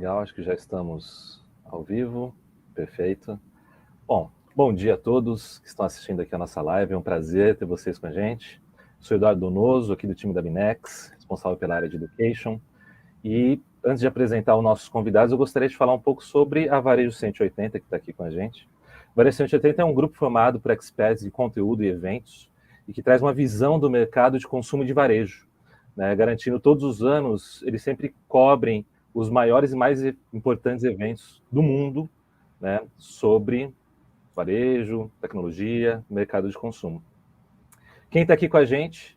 Legal, acho que já estamos ao vivo. Perfeito. Bom dia a todos que estão assistindo aqui a nossa live. É um prazer ter vocês com a gente. Sou Eduardo Donoso, aqui do time da Binex, responsável pela área de Education. E antes de apresentar os nossos convidados, eu gostaria de falar um pouco sobre a Varejo 180, que está aqui com a gente. A Varejo 180 é um grupo formado por experts de conteúdo e eventos e que traz uma visão do mercado de consumo de varejo, né, garantindo todos os anos, eles sempre cobrem os maiores e mais importantes eventos do mundo, né, sobre varejo, tecnologia, mercado de consumo. Quem está aqui com a gente,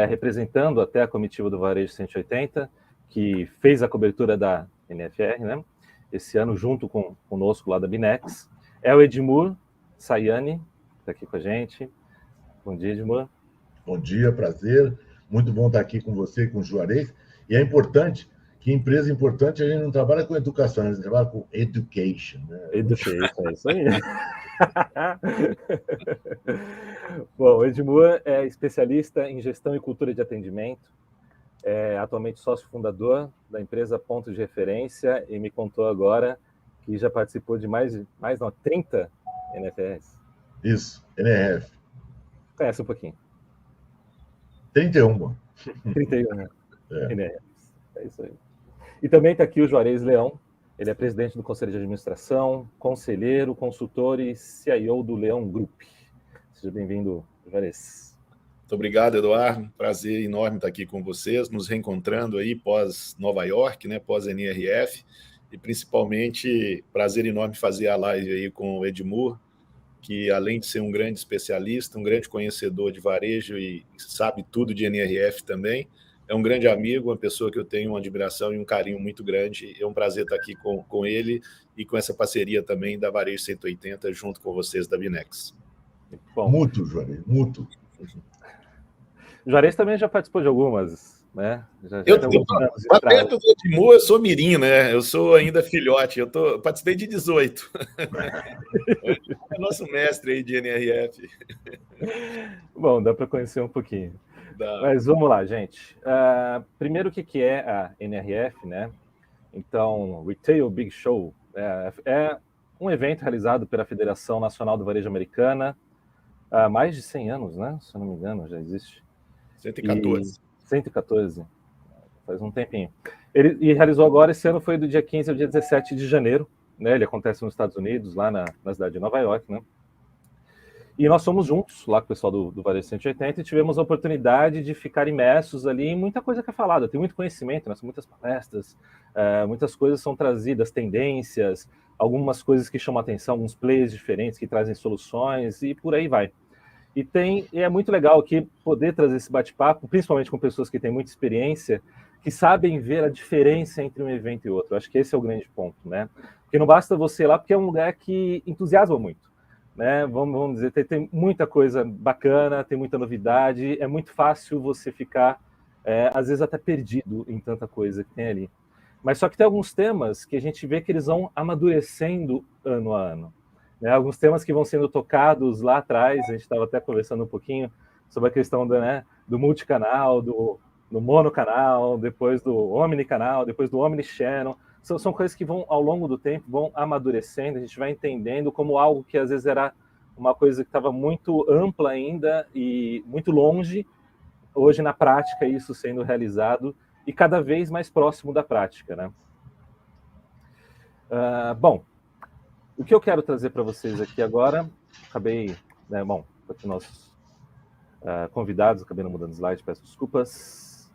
representando até a comitiva do Varejo 180, que fez a cobertura da NFR, né, esse ano junto conosco lá da Binex, é o Edmur Sayani, que está aqui com a gente. Bom dia, Edmur. Bom dia, prazer. Muito bom estar aqui com você e com o Juarez. E é importante que empresa importante a gente não trabalha com educação, a gente trabalha com education. Né? Education, é isso aí. Bom, o Edmur é especialista em gestão e cultura de atendimento, é atualmente sócio fundador da empresa Ponto de Referência e me contou agora que já participou de mais 30 NFRs. Isso, NRF. Conhece um pouquinho. 31. 31, né? NRFs. É isso aí. E também está aqui o Juarez Leão. Ele é presidente do Conselho de Administração, conselheiro, consultor e CIO do Leão Group. Seja bem-vindo, Juarez. Muito obrigado, Eduardo. Prazer enorme estar aqui com vocês, nos reencontrando aí pós Nova York, né, pós NRF, e principalmente prazer enorme fazer a live aí com o Edmur, que além de ser um grande especialista, um grande conhecedor de varejo e sabe tudo de NRF também, é um grande amigo, uma pessoa que eu tenho uma admiração e um carinho muito grande. É um prazer estar aqui com ele e com essa parceria também da Varejo 180 junto com vocês da Binex. Bom. Mútuo, Juarez, mútuo. Juarez também já participou de algumas, né? Perto do Edmur, eu sou mirim, né? Eu sou ainda filhote, eu participei de 18. É nosso mestre aí de NRF. Bom, dá para conhecer um pouquinho. Dá. Mas vamos lá, gente. Primeiro, o que é a NRF, né? Então, Retail Big Show é um evento realizado pela Federação Nacional do Varejo Americana há mais de 100 anos, né? Se eu não me engano, já existe. 114. 114, faz um tempinho. Ele realizou agora, esse ano foi do dia 15 ao dia 17 de janeiro, né? Ele acontece nos Estados Unidos, lá na cidade de Nova York, né? E nós fomos juntos, lá com o pessoal do Varejo 180, e tivemos a oportunidade de ficar imersos ali em muita coisa que é falada. Tem muito conhecimento, né? São muitas palestras, muitas coisas são trazidas, tendências, algumas coisas que chamam a atenção, alguns players diferentes que trazem soluções, e por aí vai. E é muito legal aqui poder trazer esse bate-papo, principalmente com pessoas que têm muita experiência, que sabem ver a diferença entre um evento e outro. Acho que esse é o grande ponto, né? Porque não basta você ir lá, porque é um lugar que entusiasma muito, né? Vamos dizer, tem muita coisa bacana, tem muita novidade, é muito fácil você ficar, às vezes, até perdido em tanta coisa que tem ali. Mas só que tem alguns temas que a gente vê que eles vão amadurecendo ano a ano. Né, alguns temas que vão sendo tocados lá atrás, a gente estava até conversando um pouquinho sobre a questão do multicanal, do monocanal, depois do omnicanal, depois do omnichannel. São coisas que vão, ao longo do tempo, vão amadurecendo, a gente vai entendendo como algo que às vezes era uma coisa que estava muito ampla ainda e muito longe, hoje na prática isso sendo realizado e cada vez mais próximo da prática, né? Bom, o que eu quero trazer para vocês aqui agora, acabei, né, bom, aqui nossos convidados, acabei não mudando slide, peço desculpas.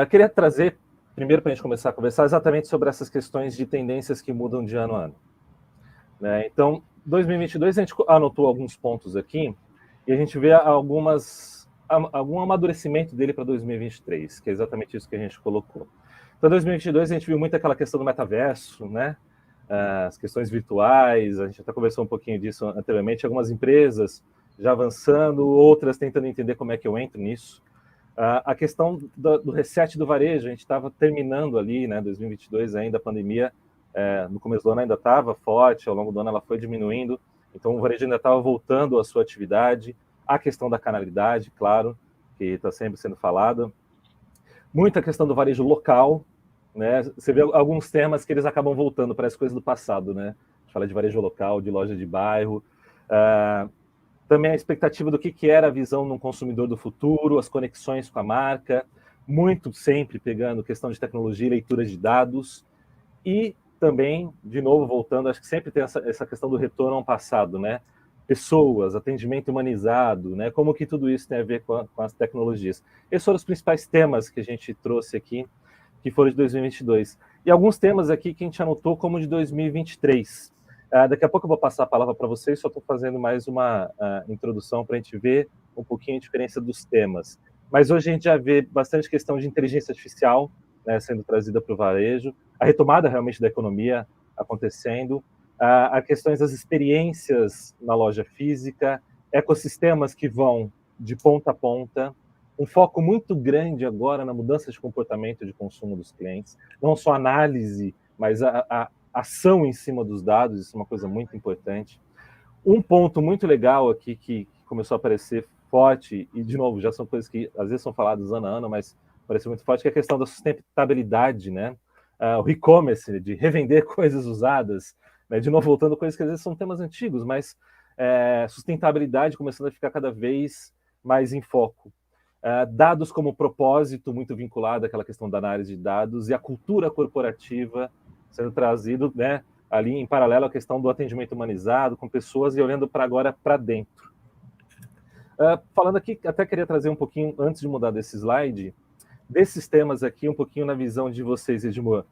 Queria trazer, primeiro para a gente começar a conversar, exatamente sobre essas questões de tendências que mudam de ano a ano. Né? Então, 2022 a gente anotou alguns pontos aqui, e a gente vê algum amadurecimento dele para 2023, que é exatamente isso que a gente colocou. Então, 2022 a gente viu muito aquela questão do metaverso, né? As questões virtuais, a gente até conversou um pouquinho disso anteriormente, algumas empresas já avançando, outras tentando entender como é que eu entro nisso. A questão do reset do varejo, a gente estava terminando ali, né, 2022 ainda, a pandemia, no começo do ano ainda estava forte, ao longo do ano ela foi diminuindo, então o varejo ainda estava voltando à sua atividade, a questão da canalidade, claro, que está sempre sendo falada, muita questão do varejo local, né? Você vê alguns temas que eles acabam voltando para as coisas do passado, né? A gente fala de varejo local, de loja de bairro, também a expectativa do que era a visão de um consumidor do futuro, as conexões com a marca, muito sempre pegando questão de tecnologia e leitura de dados, e também, de novo, voltando, acho que sempre tem essa questão do retorno ao passado, né? Pessoas, atendimento humanizado, né? Como que tudo isso tem a ver com as tecnologias. Esses foram os principais temas que a gente trouxe aqui, que foram de 2022. E alguns temas aqui que a gente anotou como de 2023. Daqui a pouco eu vou passar a palavra para vocês, só estou fazendo mais uma introdução para a gente ver um pouquinho a diferença dos temas. Mas hoje a gente já vê bastante questão de inteligência artificial, né, sendo trazida para o varejo, a retomada realmente da economia acontecendo, a questões das experiências na loja física, ecossistemas que vão de ponta a ponta, um foco muito grande agora na mudança de comportamento de consumo dos clientes, não só análise, mas a ação em cima dos dados, isso é uma coisa muito importante. Um ponto muito legal aqui que começou a aparecer forte, e de novo, já são coisas que às vezes são faladas ano a ano, mas apareceu muito forte, que é a questão da sustentabilidade, né? O e-commerce, de revender coisas usadas, né? De novo, voltando a coisas que às vezes são temas antigos, mas sustentabilidade começando a ficar cada vez mais em foco. Dados como propósito, muito vinculado àquela questão da análise de dados, e a cultura corporativa sendo trazido, né, ali em paralelo à questão do atendimento humanizado, com pessoas, e olhando para agora para dentro. Falando aqui, até queria trazer um pouquinho, antes de mudar desse slide, desses temas aqui, um pouquinho na visão de vocês, Edmur.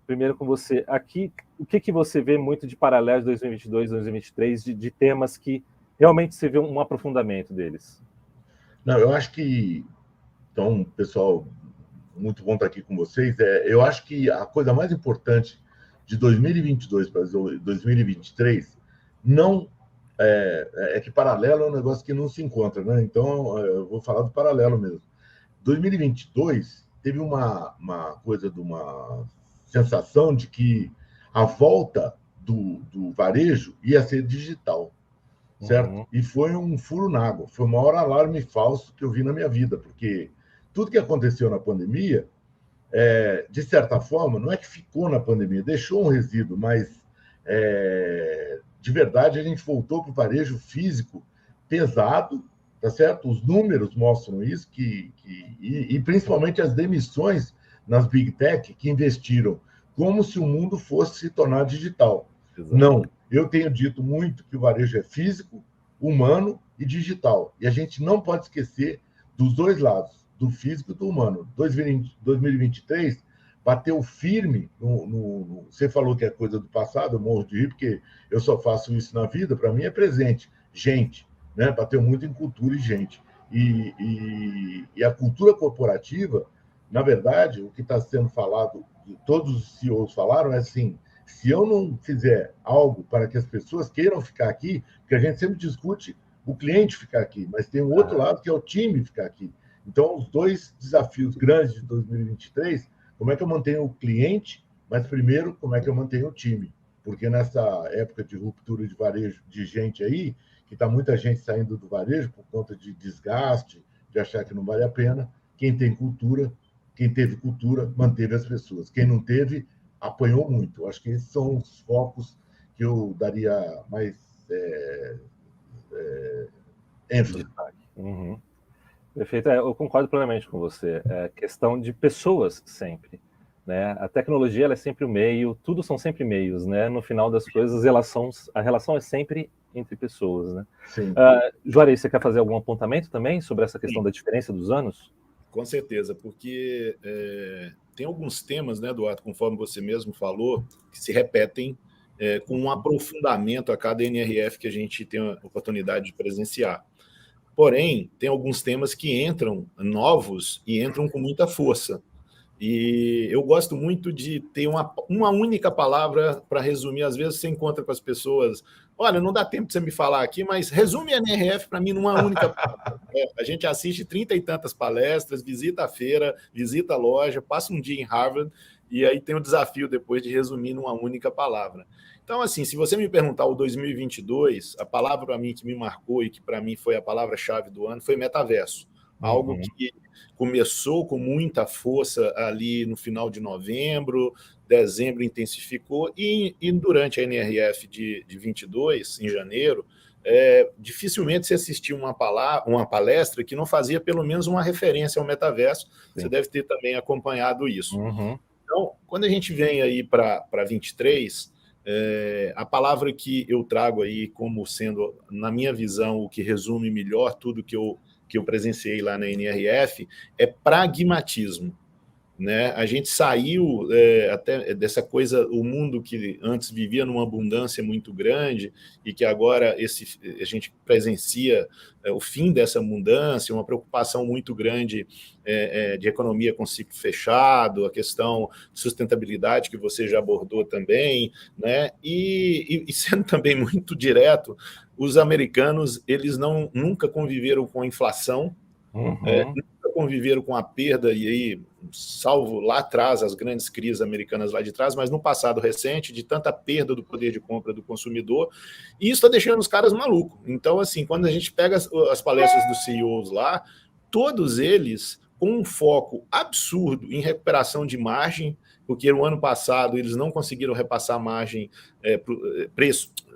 Primeiro com você, aqui, o que você vê muito de paralelo de 2022, 2023, de temas que realmente você vê um aprofundamento deles? Não, eu acho que... Então, pessoal, muito bom estar aqui com vocês. Eu acho que a coisa mais importante de 2022 para 2023 não é que paralelo é um negócio que não se encontra, né? Então, eu vou falar do paralelo mesmo. 2022 teve uma coisa de uma sensação de que a volta do varejo ia ser digital, certo? Uhum. E foi um furo na água, foi o maior alarme falso que eu vi na minha vida, porque tudo que aconteceu na pandemia, de certa forma, não é que ficou na pandemia, deixou um resíduo, mas de verdade a gente voltou para o varejo físico pesado, tá certo? Os números mostram isso, e principalmente as demissões nas Big Tech que investiram como se o mundo fosse se tornar digital. Exato. Não, eu tenho dito muito que o varejo é físico, humano e digital. E a gente não pode esquecer dos dois lados, do físico e do humano. 2023 bateu firme Você falou que é coisa do passado, eu morro de rir, porque eu só faço isso na vida, para mim é presente. Gente, né? Bateu muito em cultura e gente. E a cultura corporativa, na verdade, o que está sendo falado, todos os CEOs falaram, é assim: se eu não fizer algo para que as pessoas queiram ficar aqui, porque a gente sempre discute o cliente ficar aqui, mas tem um outro lado que é o time ficar aqui. Então, os dois desafios grandes de 2023, como é que eu mantenho o cliente, mas primeiro, como é que eu mantenho o time? Porque nessa época de ruptura de varejo de gente aí, que está muita gente saindo do varejo por conta de desgaste, de achar que não vale a pena, quem tem cultura, quem teve cultura, manteve as pessoas. Quem não teve, apanhou muito. Eu acho que esses são os focos que eu daria mais ênfase. Uhum. Perfeito, eu concordo plenamente com você. É questão de pessoas sempre, né? A tecnologia ela é sempre o meio, tudo são sempre meios, né? No final das coisas, a relação é sempre entre pessoas, né? Sim. Juarez, você quer fazer algum apontamento também sobre essa questão da diferença dos anos? Com certeza, porque tem alguns temas, né, Eduardo, conforme você mesmo falou, que se repetem com um aprofundamento a cada NRF que a gente tem a oportunidade de presenciar. Porém, tem alguns temas que entram novos e entram com muita força. E eu gosto muito de ter uma única palavra para resumir. Às vezes você encontra com as pessoas, olha, não dá tempo de você me falar aqui, mas resume a NRF para mim numa única palavra. A gente assiste 30 e tantas palestras, visita a feira, visita a loja, passa um dia em Harvard, e aí tem o desafio depois de resumir numa única palavra. Então, assim, se você me perguntar o 2022, a palavra para mim que me marcou e que para mim foi a palavra-chave do ano foi metaverso. algo que começou com muita força ali no final de novembro, dezembro intensificou, e durante a NRF de 22, em janeiro, dificilmente se assistiu uma palestra que não fazia pelo menos uma referência ao metaverso. Sim. Você deve ter também acompanhado isso. Então, quando a gente vem aí para 23, a palavra que eu trago aí como sendo, na minha visão, o que resume melhor tudo que eu presenciei lá na NRF é pragmatismo. Né? A gente saiu até dessa coisa, o mundo que antes vivia numa abundância muito grande e que agora a gente presencia o fim dessa abundância, uma preocupação muito grande de economia com ciclo fechado, a questão de sustentabilidade que você já abordou também, né? E sendo também muito direto, os americanos eles nunca conviveram com a inflação, nunca conviveram com a perda, e aí, salvo lá atrás, as grandes crises americanas lá de trás, mas no passado recente, de tanta perda do poder de compra do consumidor, e isso está deixando os caras malucos. Então, assim, quando a gente pega as palestras dos CEOs lá, todos eles com um foco absurdo em recuperação de margem, porque no ano passado eles não conseguiram repassar margem,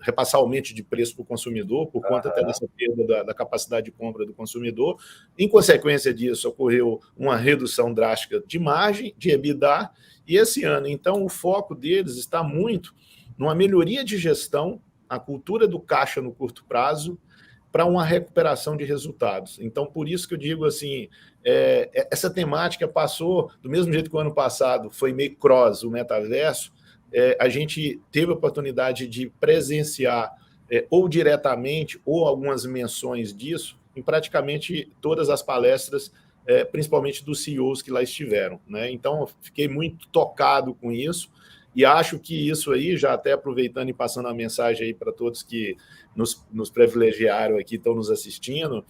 repassar aumento de preço para o consumidor, por conta até dessa perda da capacidade de compra do consumidor. Em consequência disso, ocorreu uma redução drástica de margem, de EBITDA, e esse ano, então, o foco deles está muito numa melhoria de gestão, a cultura do caixa no curto prazo, para uma recuperação de resultados. Então, por isso que eu digo assim, essa temática passou, do mesmo jeito que o ano passado foi meio cross, o metaverso, a gente teve a oportunidade de presenciar ou diretamente ou algumas menções disso em praticamente todas as palestras, principalmente dos CEOs que lá estiveram, né? Então, eu fiquei muito tocado com isso e acho que isso aí, já até aproveitando e passando a mensagem aí para todos que nos privilegiaram aqui, estão nos assistindo,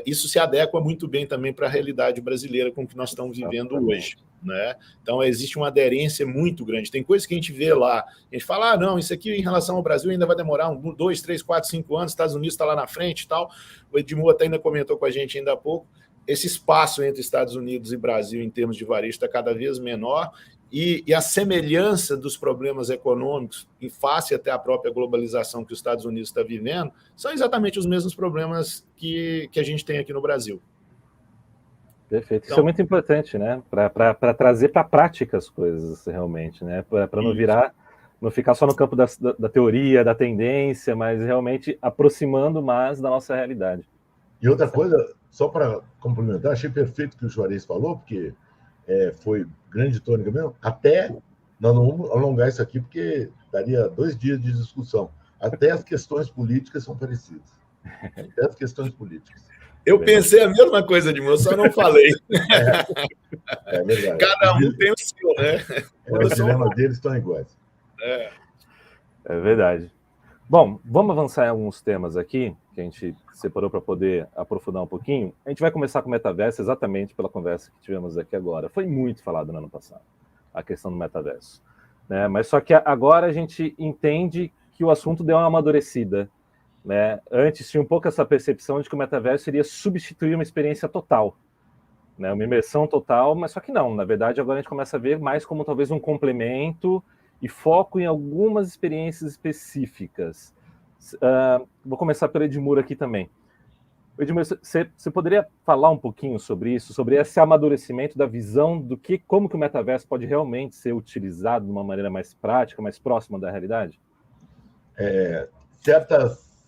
isso se adequa muito bem também para a realidade brasileira com que nós estamos vivendo hoje, né? Então, existe uma aderência muito grande. Tem coisas que a gente vê lá, a gente fala, não, isso aqui em relação ao Brasil ainda vai demorar 2, 3, 4, 5 anos, Estados Unidos está lá na frente e tal. O Edmundo até ainda comentou com a gente ainda há pouco, esse espaço entre Estados Unidos e Brasil em termos de varejo está cada vez menor, e a semelhança dos problemas econômicos, em face até à própria globalização que os Estados Unidos está vivendo, são exatamente os mesmos problemas que a gente tem aqui no Brasil. Perfeito. Então, isso é muito importante, né? Para trazer para a prática as coisas, realmente, né? Para não ficar só no campo da teoria, da tendência, mas realmente aproximando mais da nossa realidade. E outra coisa, só para complementar, achei perfeito o que o Juarez falou, porque foi grande tônica mesmo, até nós não vamos alongar isso aqui, porque daria 2 dias de discussão. Até as questões políticas são parecidas. Até as questões políticas. Eu pensei a mesma coisa de mim, eu só não falei. É verdade. Cada um tem o seu, né? Os dilemas deles estão iguais. É verdade. Bom, vamos avançar em alguns temas aqui, que a gente separou para poder aprofundar um pouquinho. A gente vai começar com o metaverso exatamente pela conversa que tivemos aqui agora. Foi muito falado no ano passado, a questão do metaverso, né? Mas só que agora a gente entende que o assunto deu uma amadurecida, né? Antes tinha um pouco essa percepção de que o metaverso iria substituir uma experiência total, né? Uma imersão total, mas só que não. Na verdade, agora a gente começa a ver mais como talvez um complemento e foco em algumas experiências específicas. Vou começar pelo Edmuro aqui também. Edmuro, você poderia falar um pouquinho sobre isso, sobre esse amadurecimento da visão do como que o metaverso pode realmente ser utilizado de uma maneira mais prática, mais próxima da realidade? Certas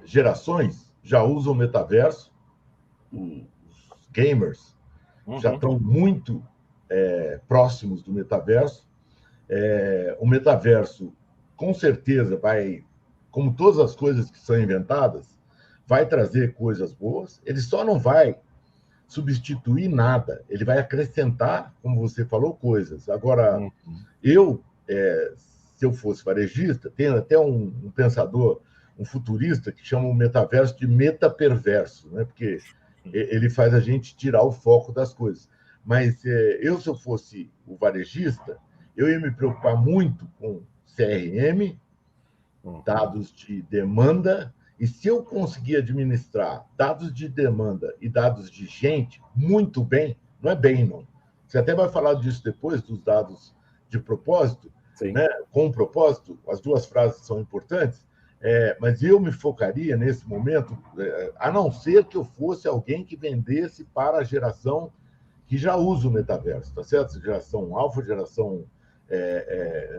gerações já usam o metaverso, os gamers já estão muito próximos do metaverso. O metaverso, com certeza, vai, como todas as coisas que são inventadas, vai trazer coisas boas. Ele só não vai substituir nada. Ele vai acrescentar, como você falou, coisas. Agora, se eu fosse varejista, tem até um pensador, um futurista, que chama o metaverso de metaperverso, né? Porque ele faz a gente tirar o foco das coisas. Mas se eu fosse o varejista, eu ia me preocupar muito com CRM, dados de demanda E se eu conseguir administrar dados de demanda e dados de gente muito bem, não é bem, não. Você até vai falar disso depois, dos dados de propósito, Sim. né? Com propósito, as duas frases são importantes, mas eu me focaria nesse momento, a não ser que eu fosse alguém que vendesse para a geração que já usa o metaverso, tá certo? Geração alfa, geração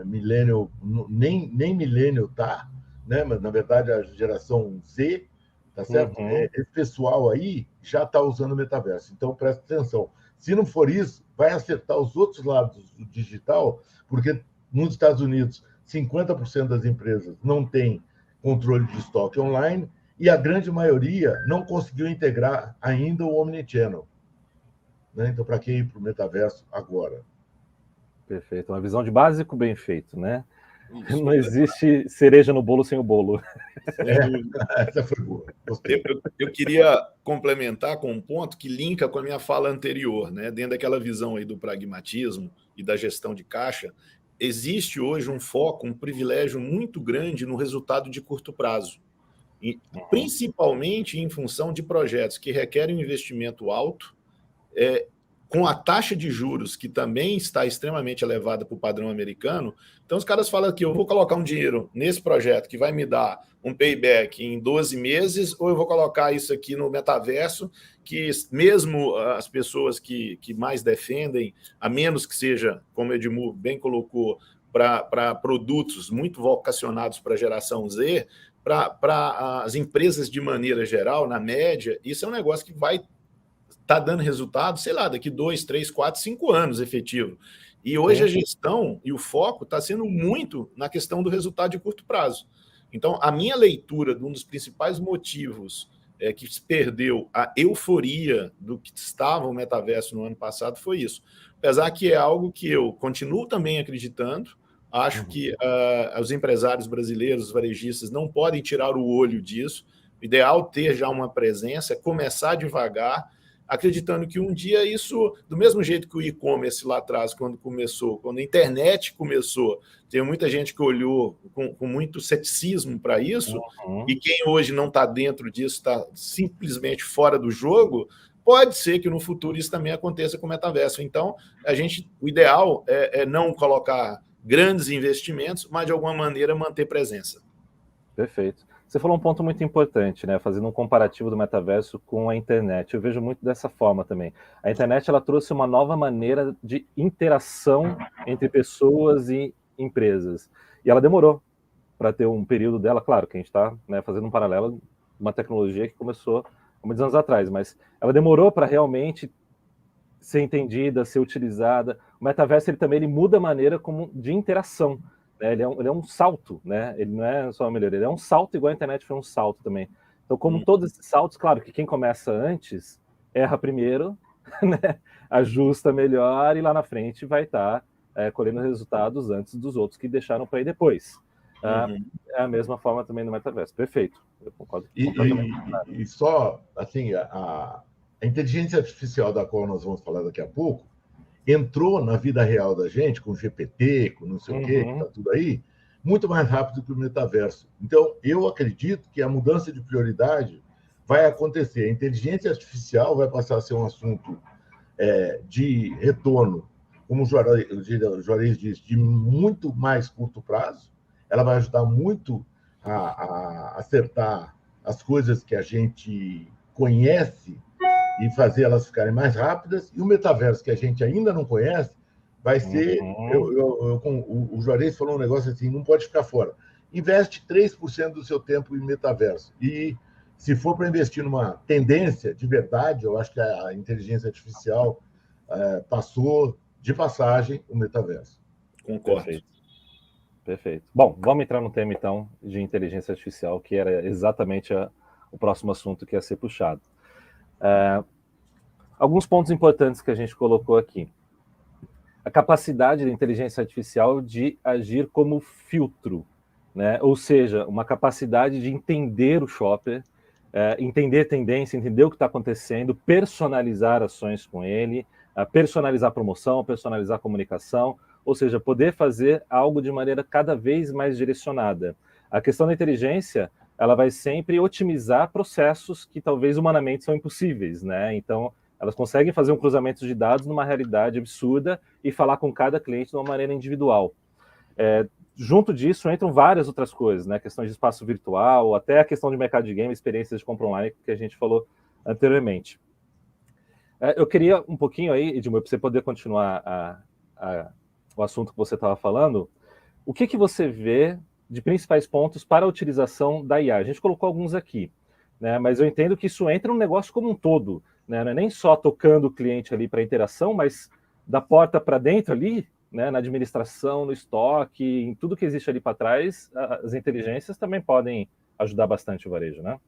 millennial, nem millennial tá, né? Mas na verdade a geração Z, tá certo? Uhum. Esse pessoal aí já está usando o metaverso. Então presta atenção. Se não for isso, vai acertar os outros lados do digital, porque nos Estados Unidos 50% das empresas não tem controle de estoque online e a grande maioria não conseguiu integrar ainda o omnichannel. Né? Então, para que ir para o metaverso agora? Perfeito. Uma visão de básico bem feito, né? Isso. Não existe cereja no bolo sem o bolo. Sem dúvida. Essa foi boa. Gostei. Eu queria complementar com um ponto que linka com a minha fala anterior, né? Dentro daquela visão aí do pragmatismo e da gestão de caixa, existe hoje um foco, um privilégio muito grande no resultado de curto prazo. E, principalmente em função de projetos que requerem um investimento alto, com a taxa de juros que também está extremamente elevada para o padrão americano. Então os caras falam que eu vou colocar um dinheiro nesse projeto que vai me dar um payback em 12 meses, ou eu vou colocar isso aqui no metaverso, que mesmo as pessoas que mais defendem, a menos que seja, como o Edmur bem colocou, para produtos muito vocacionados para a geração Z, para as empresas de maneira geral, na média, isso é um negócio que vai estar dando resultado, sei lá, daqui 2, 3, 4, 5 anos efetivo. E hoje a gestão e o foco está sendo muito na questão do resultado de curto prazo. Então, a minha leitura de um dos principais motivos que se perdeu a euforia do que estava o metaverso no ano passado foi isso. Apesar que é algo que eu continuo também acreditando, acho que os empresários brasileiros, os varejistas, não podem tirar o olho disso. O ideal é ter já uma presença, começar devagar, acreditando que um dia isso, do mesmo jeito que o e-commerce lá atrás, quando a internet começou, tem muita gente que olhou com muito ceticismo para isso, e quem hoje não está dentro disso está simplesmente fora do jogo, pode ser que no futuro isso também aconteça com o metaverso. Então, o ideal é não colocar grandes investimentos, mas de alguma maneira manter presença. Perfeito. Você falou um ponto muito importante, né? Fazendo um comparativo do metaverso com a internet. Eu vejo muito dessa forma também. A internet ela trouxe uma nova maneira de interação entre pessoas e empresas. E ela demorou para ter um período dela. Claro que a gente está, né, fazendo um paralelo, uma tecnologia que começou há muitos anos atrás, mas ela demorou para realmente ser entendida, ser utilizada. O metaverso ele muda a maneira de interação. Ele é um salto, né? Ele não é só uma melhoria, ele é um salto igual a internet foi um salto também. Então, como todos esses saltos, claro que quem começa antes erra primeiro, né? Ajusta melhor e lá na frente vai estar colhendo resultados antes dos outros que deixaram para ir depois. É a mesma forma também no metaverso. Perfeito. Eu concordo completamente. E só, assim, a inteligência artificial da qual nós vamos falar daqui a pouco, entrou na vida real da gente, com GPT, com não sei o quê, que tá tudo aí, muito mais rápido que o metaverso. Então, eu acredito que a mudança de prioridade vai acontecer. A inteligência artificial vai passar a ser um assunto de retorno, como o Juarez disse, de muito mais curto prazo. Ela vai ajudar muito a acertar as coisas que a gente conhece e fazer elas ficarem mais rápidas, e o metaverso, que a gente ainda não conhece, vai ser... O Juarez falou um negócio assim, não pode ficar fora. Investe 3% do seu tempo em metaverso. E se for para investir numa tendência de verdade, eu acho que a inteligência artificial passou de passagem o metaverso. Concordo. Perfeito. Bom, vamos entrar no tema, então, de inteligência artificial, que era exatamente o próximo assunto que ia ser puxado. Alguns pontos importantes que a gente colocou aqui. A capacidade da inteligência artificial de agir como filtro, né? Ou seja, uma capacidade de entender o shopper, entender tendência, entender o que está acontecendo, personalizar ações com ele, personalizar promoção, personalizar comunicação, ou seja, poder fazer algo de maneira cada vez mais direcionada. A questão da inteligência ela vai sempre otimizar processos que talvez humanamente são impossíveis, né? Então, elas conseguem fazer um cruzamento de dados numa realidade absurda e falar com cada cliente de uma maneira individual. Junto disso entram várias outras coisas, né? Questão de espaço virtual, até a questão de mercado de game, experiências de compra online que a gente falou anteriormente. Eu queria um pouquinho aí, Edmur, para você poder continuar o assunto que você estava falando, o que você vê de principais pontos para a utilização da IA? A gente colocou alguns aqui, né? Mas eu entendo que isso entra no negócio como um todo, né? Não é nem só tocando o cliente ali para interação, mas da porta para dentro ali, né? Na administração, no estoque, em tudo que existe ali para trás, as inteligências também podem ajudar bastante o varejo, né?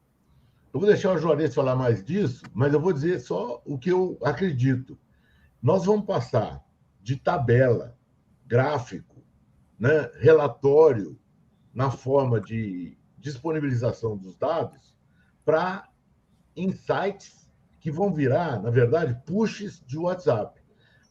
Eu vou deixar o Juarez falar mais disso, mas eu vou dizer só o que eu acredito. Nós vamos passar de tabela, gráfico, né, relatório, na forma de disponibilização dos dados, para insights que vão virar, na verdade, pushes de WhatsApp.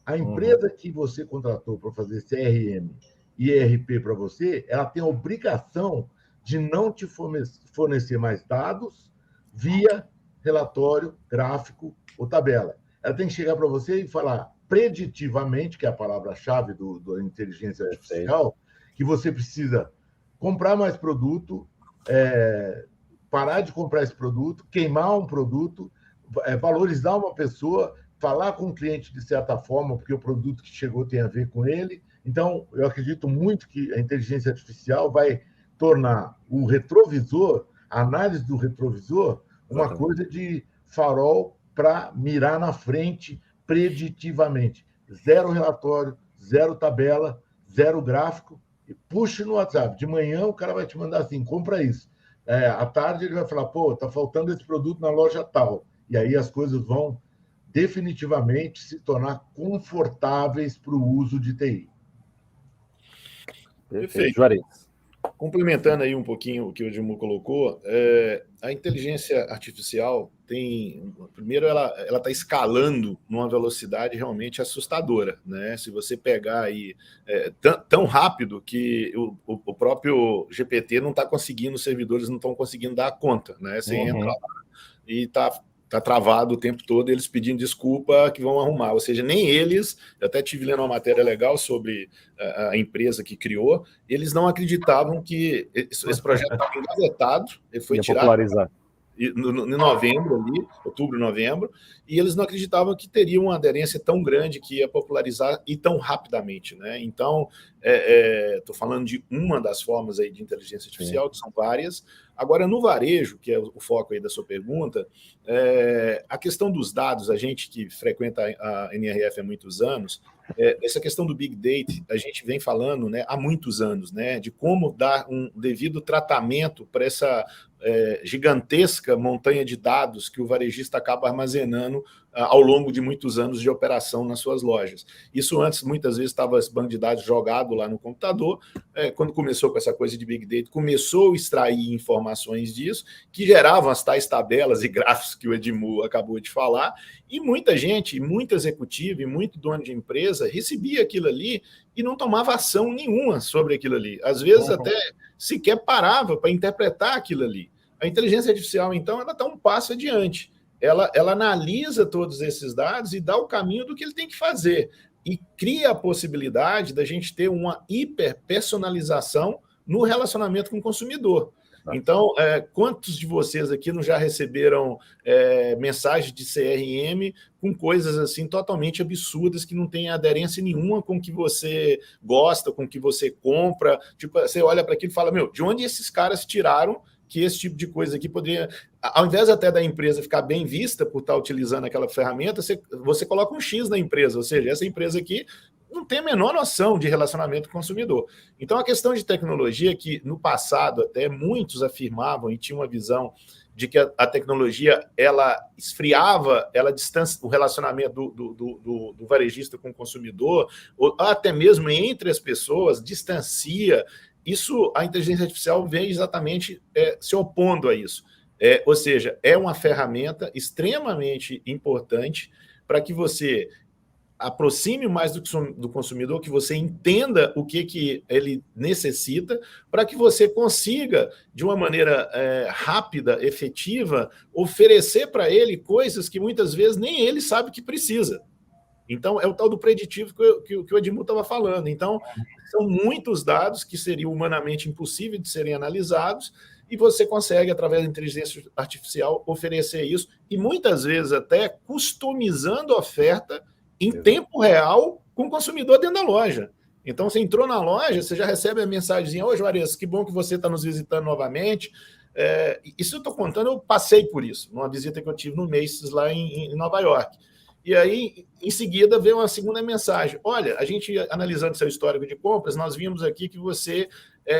A empresa que você contratou para fazer CRM e ERP para você, ela tem a obrigação de não te fornecer mais dados via relatório, gráfico ou tabela. Ela tem que chegar para você e falar preditivamente, que é a palavra-chave da inteligência artificial, que você precisa comprar mais produto, parar de comprar esse produto, queimar um produto, valorizar uma pessoa, falar com o cliente de certa forma, porque o produto que chegou tem a ver com ele. Então, eu acredito muito que a inteligência artificial vai tornar o retrovisor, a análise do retrovisor, uma coisa de farol para mirar na frente preditivamente. Zero relatório, zero tabela, zero gráfico, e puxe no WhatsApp. De manhã o cara vai te mandar assim, compra isso. À tarde ele vai falar, pô, tá faltando esse produto na loja tal. E aí as coisas vão definitivamente se tornar confortáveis para o uso de TI. Perfeito. Juarez. Complementando aí um pouquinho o que o Edmur colocou, a inteligência artificial tem... Primeiro, ela está escalando numa velocidade realmente assustadora, né? Se você pegar aí tão rápido que o próprio GPT não está conseguindo, os servidores não estão conseguindo dar conta, né? Você entra lá e está travado o tempo todo, eles pedindo desculpa que vão arrumar, ou seja, nem eles, eu até tive lendo uma matéria legal sobre a empresa que criou, eles não acreditavam que esse projeto estava engavetado, ele foi tirado em novembro ali, outubro, novembro, e eles não acreditavam que teria uma aderência tão grande que ia popularizar e tão rapidamente, né? Então, estou falando de uma das formas aí de inteligência artificial, que são várias. Agora, no varejo, que é o foco aí da sua pergunta, a questão dos dados, a gente que frequenta a NRF há muitos anos, essa questão do Big Data, a gente vem falando, né, há muitos anos, né, de como dar um devido tratamento para essa gigantesca montanha de dados que o varejista acaba armazenando ao longo de muitos anos de operação nas suas lojas. Isso antes, muitas vezes, estava esse banco de dados jogado lá no computador. Quando começou com essa coisa de Big Data, começou a extrair informações disso, que geravam as tais tabelas e gráficos que o Edmur acabou de falar, e muita gente, muito executivo e muito dono de empresa, recebia aquilo ali e não tomava ação nenhuma sobre aquilo ali. Às vezes, até sequer parava para interpretar aquilo ali. A inteligência artificial, então, ela está um passo adiante. Ela analisa todos esses dados e dá o caminho do que ele tem que fazer. E cria a possibilidade da gente ter uma hiperpersonalização no relacionamento com o consumidor. Então, quantos de vocês aqui não já receberam mensagens de CRM com coisas assim totalmente absurdas que não têm aderência nenhuma com o que você gosta, com o que você compra? Tipo, você olha para aquilo e fala, meu, de onde esses caras tiraram que esse tipo de coisa aqui poderia, ao invés até da empresa ficar bem vista por estar utilizando aquela ferramenta, você coloca um X na empresa, ou seja, essa empresa aqui não tem a menor noção de relacionamento com o consumidor. Então, a questão de tecnologia, que no passado até muitos afirmavam e tinham uma visão de que a tecnologia, ela esfriava, ela distancia o relacionamento do varejista com o consumidor, ou até mesmo entre as pessoas, distancia. Isso, a inteligência artificial vem exatamente se opondo a isso. Ou seja, é uma ferramenta extremamente importante para que você aproxime mais do consumidor, que você entenda o que ele necessita, para que você consiga, de uma maneira rápida, efetiva, oferecer para ele coisas que muitas vezes nem ele sabe que precisa. Então, é o tal do preditivo que o Edmundo estava falando. Então, são muitos dados que seriam humanamente impossíveis de serem analisados, e você consegue, através da inteligência artificial, oferecer isso, e muitas vezes até customizando a oferta em tempo real com o consumidor dentro da loja. Então, você entrou na loja, você já recebe a mensagenzinha: "Ô, Juarez, que bom que você está nos visitando novamente." Isso eu estou contando, eu passei por isso, numa visita que eu tive no Macy's, lá em Nova York. E aí, em seguida, veio uma segunda mensagem: "Olha, a gente, analisando seu histórico de compras, nós vimos aqui que você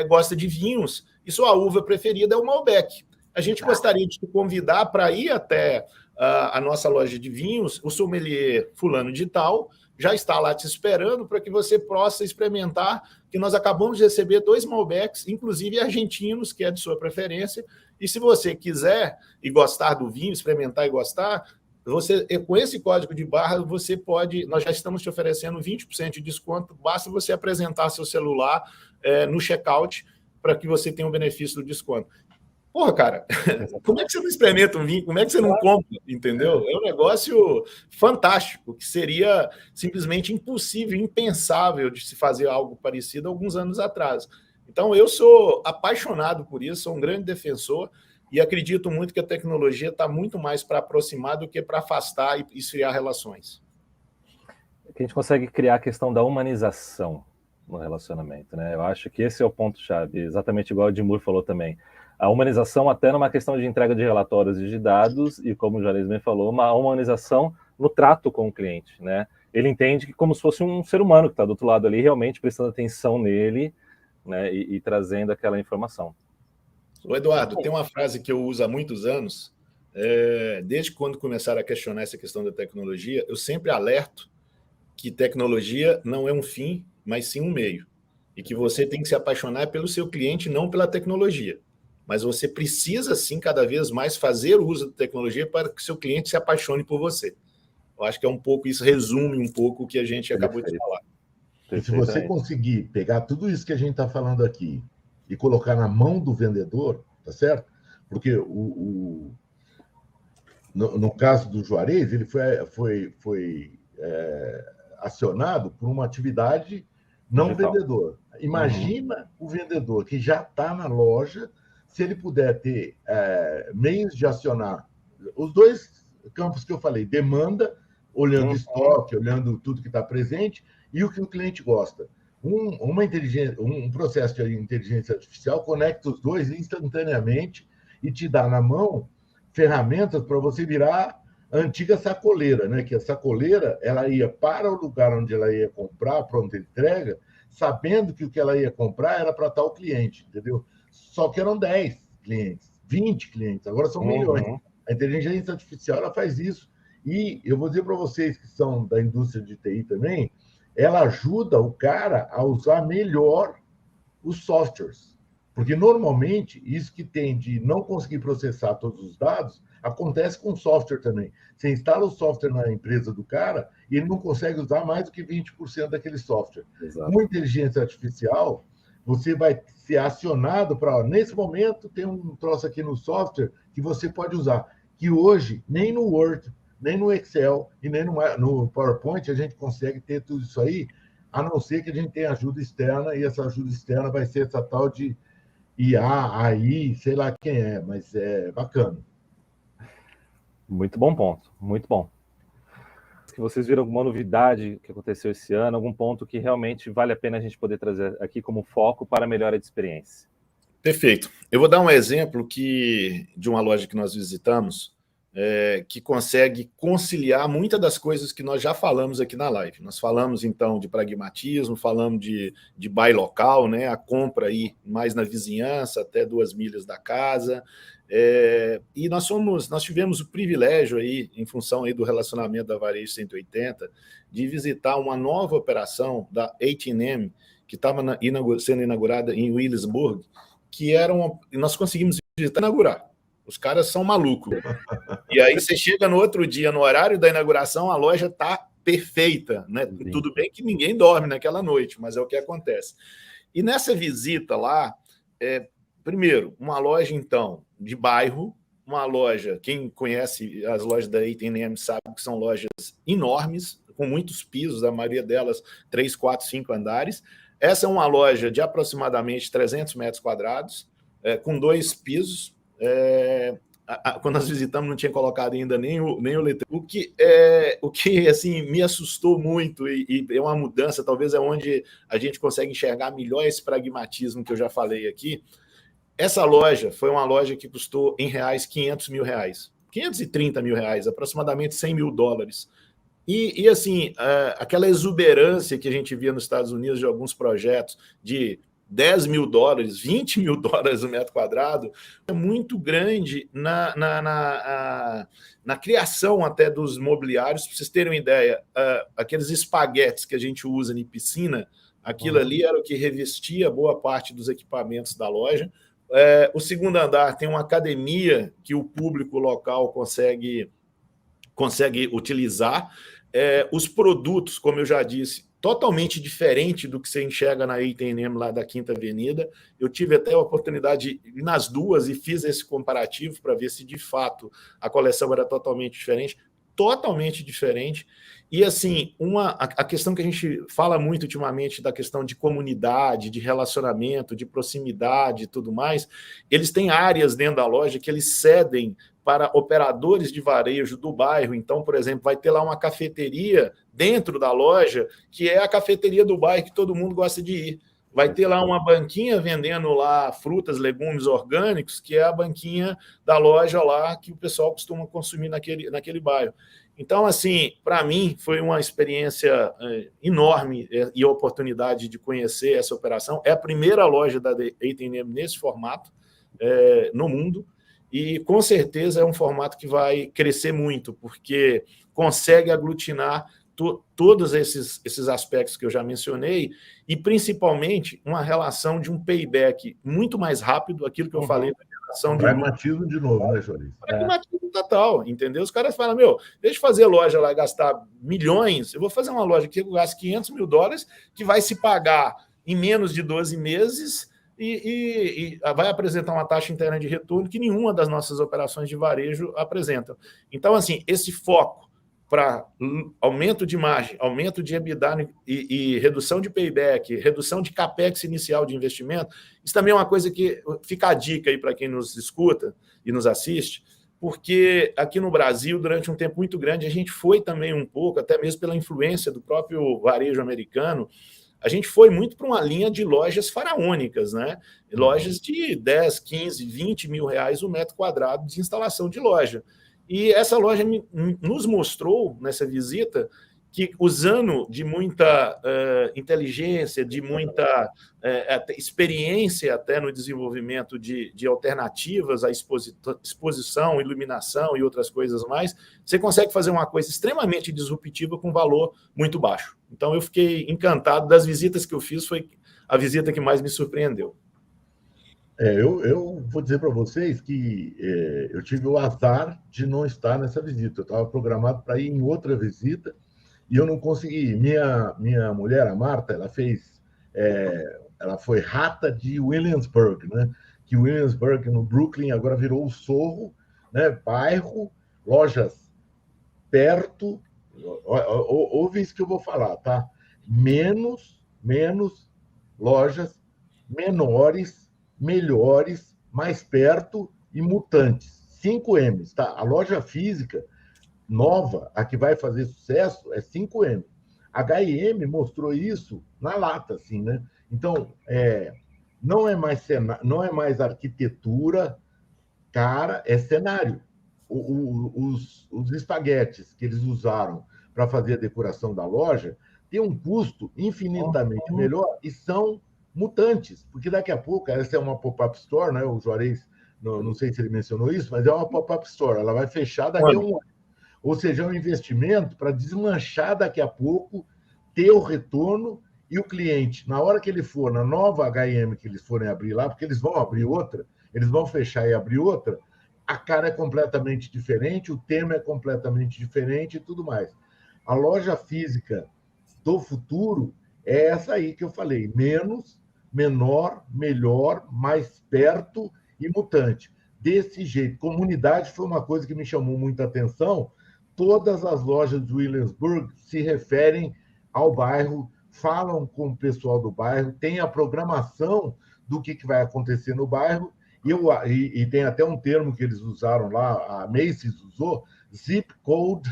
gosta de vinhos e sua uva preferida é o Malbec. A gente gostaria de te convidar para ir até a nossa loja de vinhos. O sommelier fulano de tal já está lá te esperando para que você possa experimentar, que nós acabamos de receber 2 Malbecs, inclusive argentinos, que é de sua preferência. E se você quiser e gostar do vinho, experimentar e gostar, você, com esse código de barra, você pode... Nós já estamos te oferecendo 20% de desconto, basta você apresentar seu celular no checkout para que você tenha o benefício do desconto." Porra, cara, como é que você não experimenta um vinho? Como é que você não compra? Entendeu? É um negócio fantástico, que seria simplesmente impossível, impensável de se fazer algo parecido alguns anos atrás. Então, eu sou apaixonado por isso, sou um grande defensor, e acredito muito que a tecnologia está muito mais para aproximar do que para afastar e esfriar relações. Que a gente consegue criar a questão da humanização no relacionamento, né? Eu acho que esse é o ponto-chave, exatamente igual o Edmur falou também. A humanização até numa questão de entrega de relatórios e de dados, e como o Juarez bem falou, uma humanização no trato com o cliente, né? Ele entende que como se fosse um ser humano que está do outro lado ali, realmente prestando atenção nele, né? E trazendo aquela informação. Ô Eduardo, tem uma frase que eu uso há muitos anos, desde quando começaram a questionar essa questão da tecnologia, eu sempre alerto que tecnologia não é um fim, mas sim um meio. E que você tem que se apaixonar pelo seu cliente, não pela tecnologia. Mas você precisa, sim, cada vez mais fazer o uso da tecnologia para que seu cliente se apaixone por você. Eu acho que é um pouco, isso resume um pouco o que a gente acabou de falar. E se você conseguir pegar tudo isso que a gente está falando aqui e colocar na mão do vendedor, tá certo? Porque no caso do Juarez, ele foi acionado por uma atividade não digital. Vendedor. Imagina o vendedor que já está na loja, se ele puder ter meios de acionar os dois campos que eu falei: demanda, olhando estoque, olhando tudo que está presente, e o que o cliente gosta. Um processo de inteligência artificial conecta os dois instantaneamente e te dá na mão ferramentas para você virar a antiga sacoleira, né? Que a sacoleira, ela ia para o lugar onde ela ia comprar, pronta entrega, sabendo que o que ela ia comprar era para tal cliente, entendeu? Só que eram 10 clientes, 20 clientes, agora são milhões. A inteligência artificial, ela faz isso. E eu vou dizer para vocês que são da indústria de TI também, ela ajuda o cara a usar melhor os softwares. Porque, normalmente, isso que tem de não conseguir processar todos os dados, acontece com o software também. Você instala o software na empresa do cara e ele não consegue usar mais do que 20% daquele software. Exato. Com inteligência artificial, você vai ser acionado para... Nesse momento, tem um troço aqui no software que você pode usar, que hoje, nem no Word, nem no Excel e nem no PowerPoint a gente consegue ter tudo isso aí, a não ser que a gente tenha ajuda externa, e essa ajuda externa vai ser essa tal de IA, AI, sei lá quem é, mas é bacana. Muito bom ponto, muito bom. Que vocês viram alguma novidade que aconteceu esse ano, algum ponto que realmente vale a pena a gente poder trazer aqui como foco para a melhora de experiência? Perfeito. Eu vou dar um exemplo de uma loja que nós visitamos, que consegue conciliar muitas das coisas que nós já falamos aqui na live. Nós falamos, então, de pragmatismo, falamos de buy local, né? A compra aí mais na vizinhança, até 2 milhas da casa. E nós tivemos o privilégio aí, em função aí do relacionamento da Varejo 180, de visitar uma nova operação da H&M, que estava sendo inaugurada em Williamsburg, que nós conseguimos visitar e inaugurar. Os caras são malucos. E aí você chega no outro dia, no horário da inauguração, a loja está perfeita, né? Tudo bem que ninguém dorme naquela noite, mas é o que acontece. E nessa visita lá, primeiro, uma loja, então, de bairro, uma loja, quem conhece as lojas da H&M sabe que são lojas enormes, com muitos pisos, a maioria delas 3, 4, 5 andares. Essa é uma loja de aproximadamente 300 metros quadrados, com 2 pisos. Quando nós visitamos, não tinha colocado ainda nem o letreiro. O que assim, me assustou muito, e é uma mudança, talvez é onde a gente consegue enxergar melhor esse pragmatismo que eu já falei aqui. Essa loja foi uma loja que custou, em reais, 500 mil reais. 530 mil reais, aproximadamente 100 mil dólares. E assim, aquela exuberância que a gente via nos Estados Unidos de alguns projetos de 10 mil dólares, 20 mil dólares o metro quadrado, é muito grande na criação até dos mobiliários. Para vocês terem uma ideia, aqueles espaguetes que a gente usa em piscina, aquilo ali era o que revestia boa parte dos equipamentos da loja. O segundo andar tem uma academia que o público local consegue utilizar. Os produtos, como eu já disse, totalmente diferente do que você enxerga na H&M lá da Quinta Avenida. Eu tive até a oportunidade de ir nas duas e fiz esse comparativo para ver se, de fato, a coleção era totalmente diferente. Totalmente diferente. E, assim, a questão que a gente fala muito ultimamente da questão de comunidade, de relacionamento, de proximidade e tudo mais, eles têm áreas dentro da loja que eles cedem para operadores de varejo do bairro. Então, por exemplo, vai ter lá uma cafeteria dentro da loja, que é a cafeteria do bairro que todo mundo gosta de ir. Vai ter lá uma banquinha vendendo lá frutas, legumes orgânicos, que é a banquinha da loja lá que o pessoal costuma consumir naquele bairro. Então, assim, para mim, foi uma experiência enorme e a oportunidade de conhecer essa operação. É a primeira loja da H&M nesse formato no mundo, e com certeza é um formato que vai crescer muito, porque consegue aglutinar todos esses aspectos que eu já mencionei, e principalmente uma relação de um payback muito mais rápido, aquilo que eu falei da relação de pragmatismo de novo, né, Joris? Pragmatismo total, entendeu? Os caras falam, deixa eu fazer loja lá e gastar milhões, eu vou fazer uma loja que eu gasto 500 mil dólares, que vai se pagar em menos de 12 meses e vai apresentar uma taxa interna de retorno que nenhuma das nossas operações de varejo apresenta. Então, assim, esse foco para aumento de margem, aumento de EBITDA e redução de payback, redução de capex inicial de investimento, isso também é uma coisa que fica a dica aí para quem nos escuta e nos assiste, porque aqui no Brasil, durante um tempo muito grande, a gente foi também um pouco, até mesmo pela influência do próprio varejo americano, a gente foi muito para uma linha de lojas faraônicas, né? Lojas de 10, 15, 20 mil reais o metro quadrado de instalação de loja. E essa loja nos mostrou, nessa visita, que usando de muita inteligência, de muita experiência até no desenvolvimento de alternativas à exposição, iluminação e outras coisas mais, você consegue fazer uma coisa extremamente disruptiva com valor muito baixo. Então, eu fiquei encantado. Das visitas que eu fiz, foi a visita que mais me surpreendeu. Eu vou dizer para vocês que eu tive o azar de não estar nessa visita. Eu estava programado para ir em outra visita e eu não consegui. Minha mulher, a Marta, ela foi rata de Williamsburg, né? Que Williamsburg, no Brooklyn, agora virou o Sorro, né? Bairro, lojas perto. Ouve isso que eu vou falar, tá? Menos lojas, menores, melhores, mais perto e mutantes. 5Ms, tá? A loja física nova, a que vai fazer sucesso, é 5M. A H&M mostrou isso na lata, assim, né? Então, não é mais arquitetura, cara, é cenário. Os espaguetes que eles usaram para fazer a decoração da loja têm um custo infinitamente melhor e são mutantes, porque daqui a pouco, essa é uma pop-up store, né? O Juarez, não sei se ele mencionou isso, mas é uma pop-up store, ela vai fechar daqui a um ano. Ou seja, é um investimento para deslanchar daqui a pouco, ter o retorno, e o cliente, na hora que ele for na nova H&M que eles forem abrir lá, porque eles vão abrir outra, eles vão fechar e abrir outra, a cara é completamente diferente, o tema é completamente diferente e tudo mais. A loja física do futuro é essa aí que eu falei: menos, menor, melhor, mais perto e mutante. Desse jeito. Comunidade foi uma coisa que me chamou muita atenção. Todas as lojas de Williamsburg se referem ao bairro, falam com o pessoal do bairro, tem a programação do que vai acontecer no bairro, e tem até um termo que eles usaram lá, a Macy's usou, Zip Code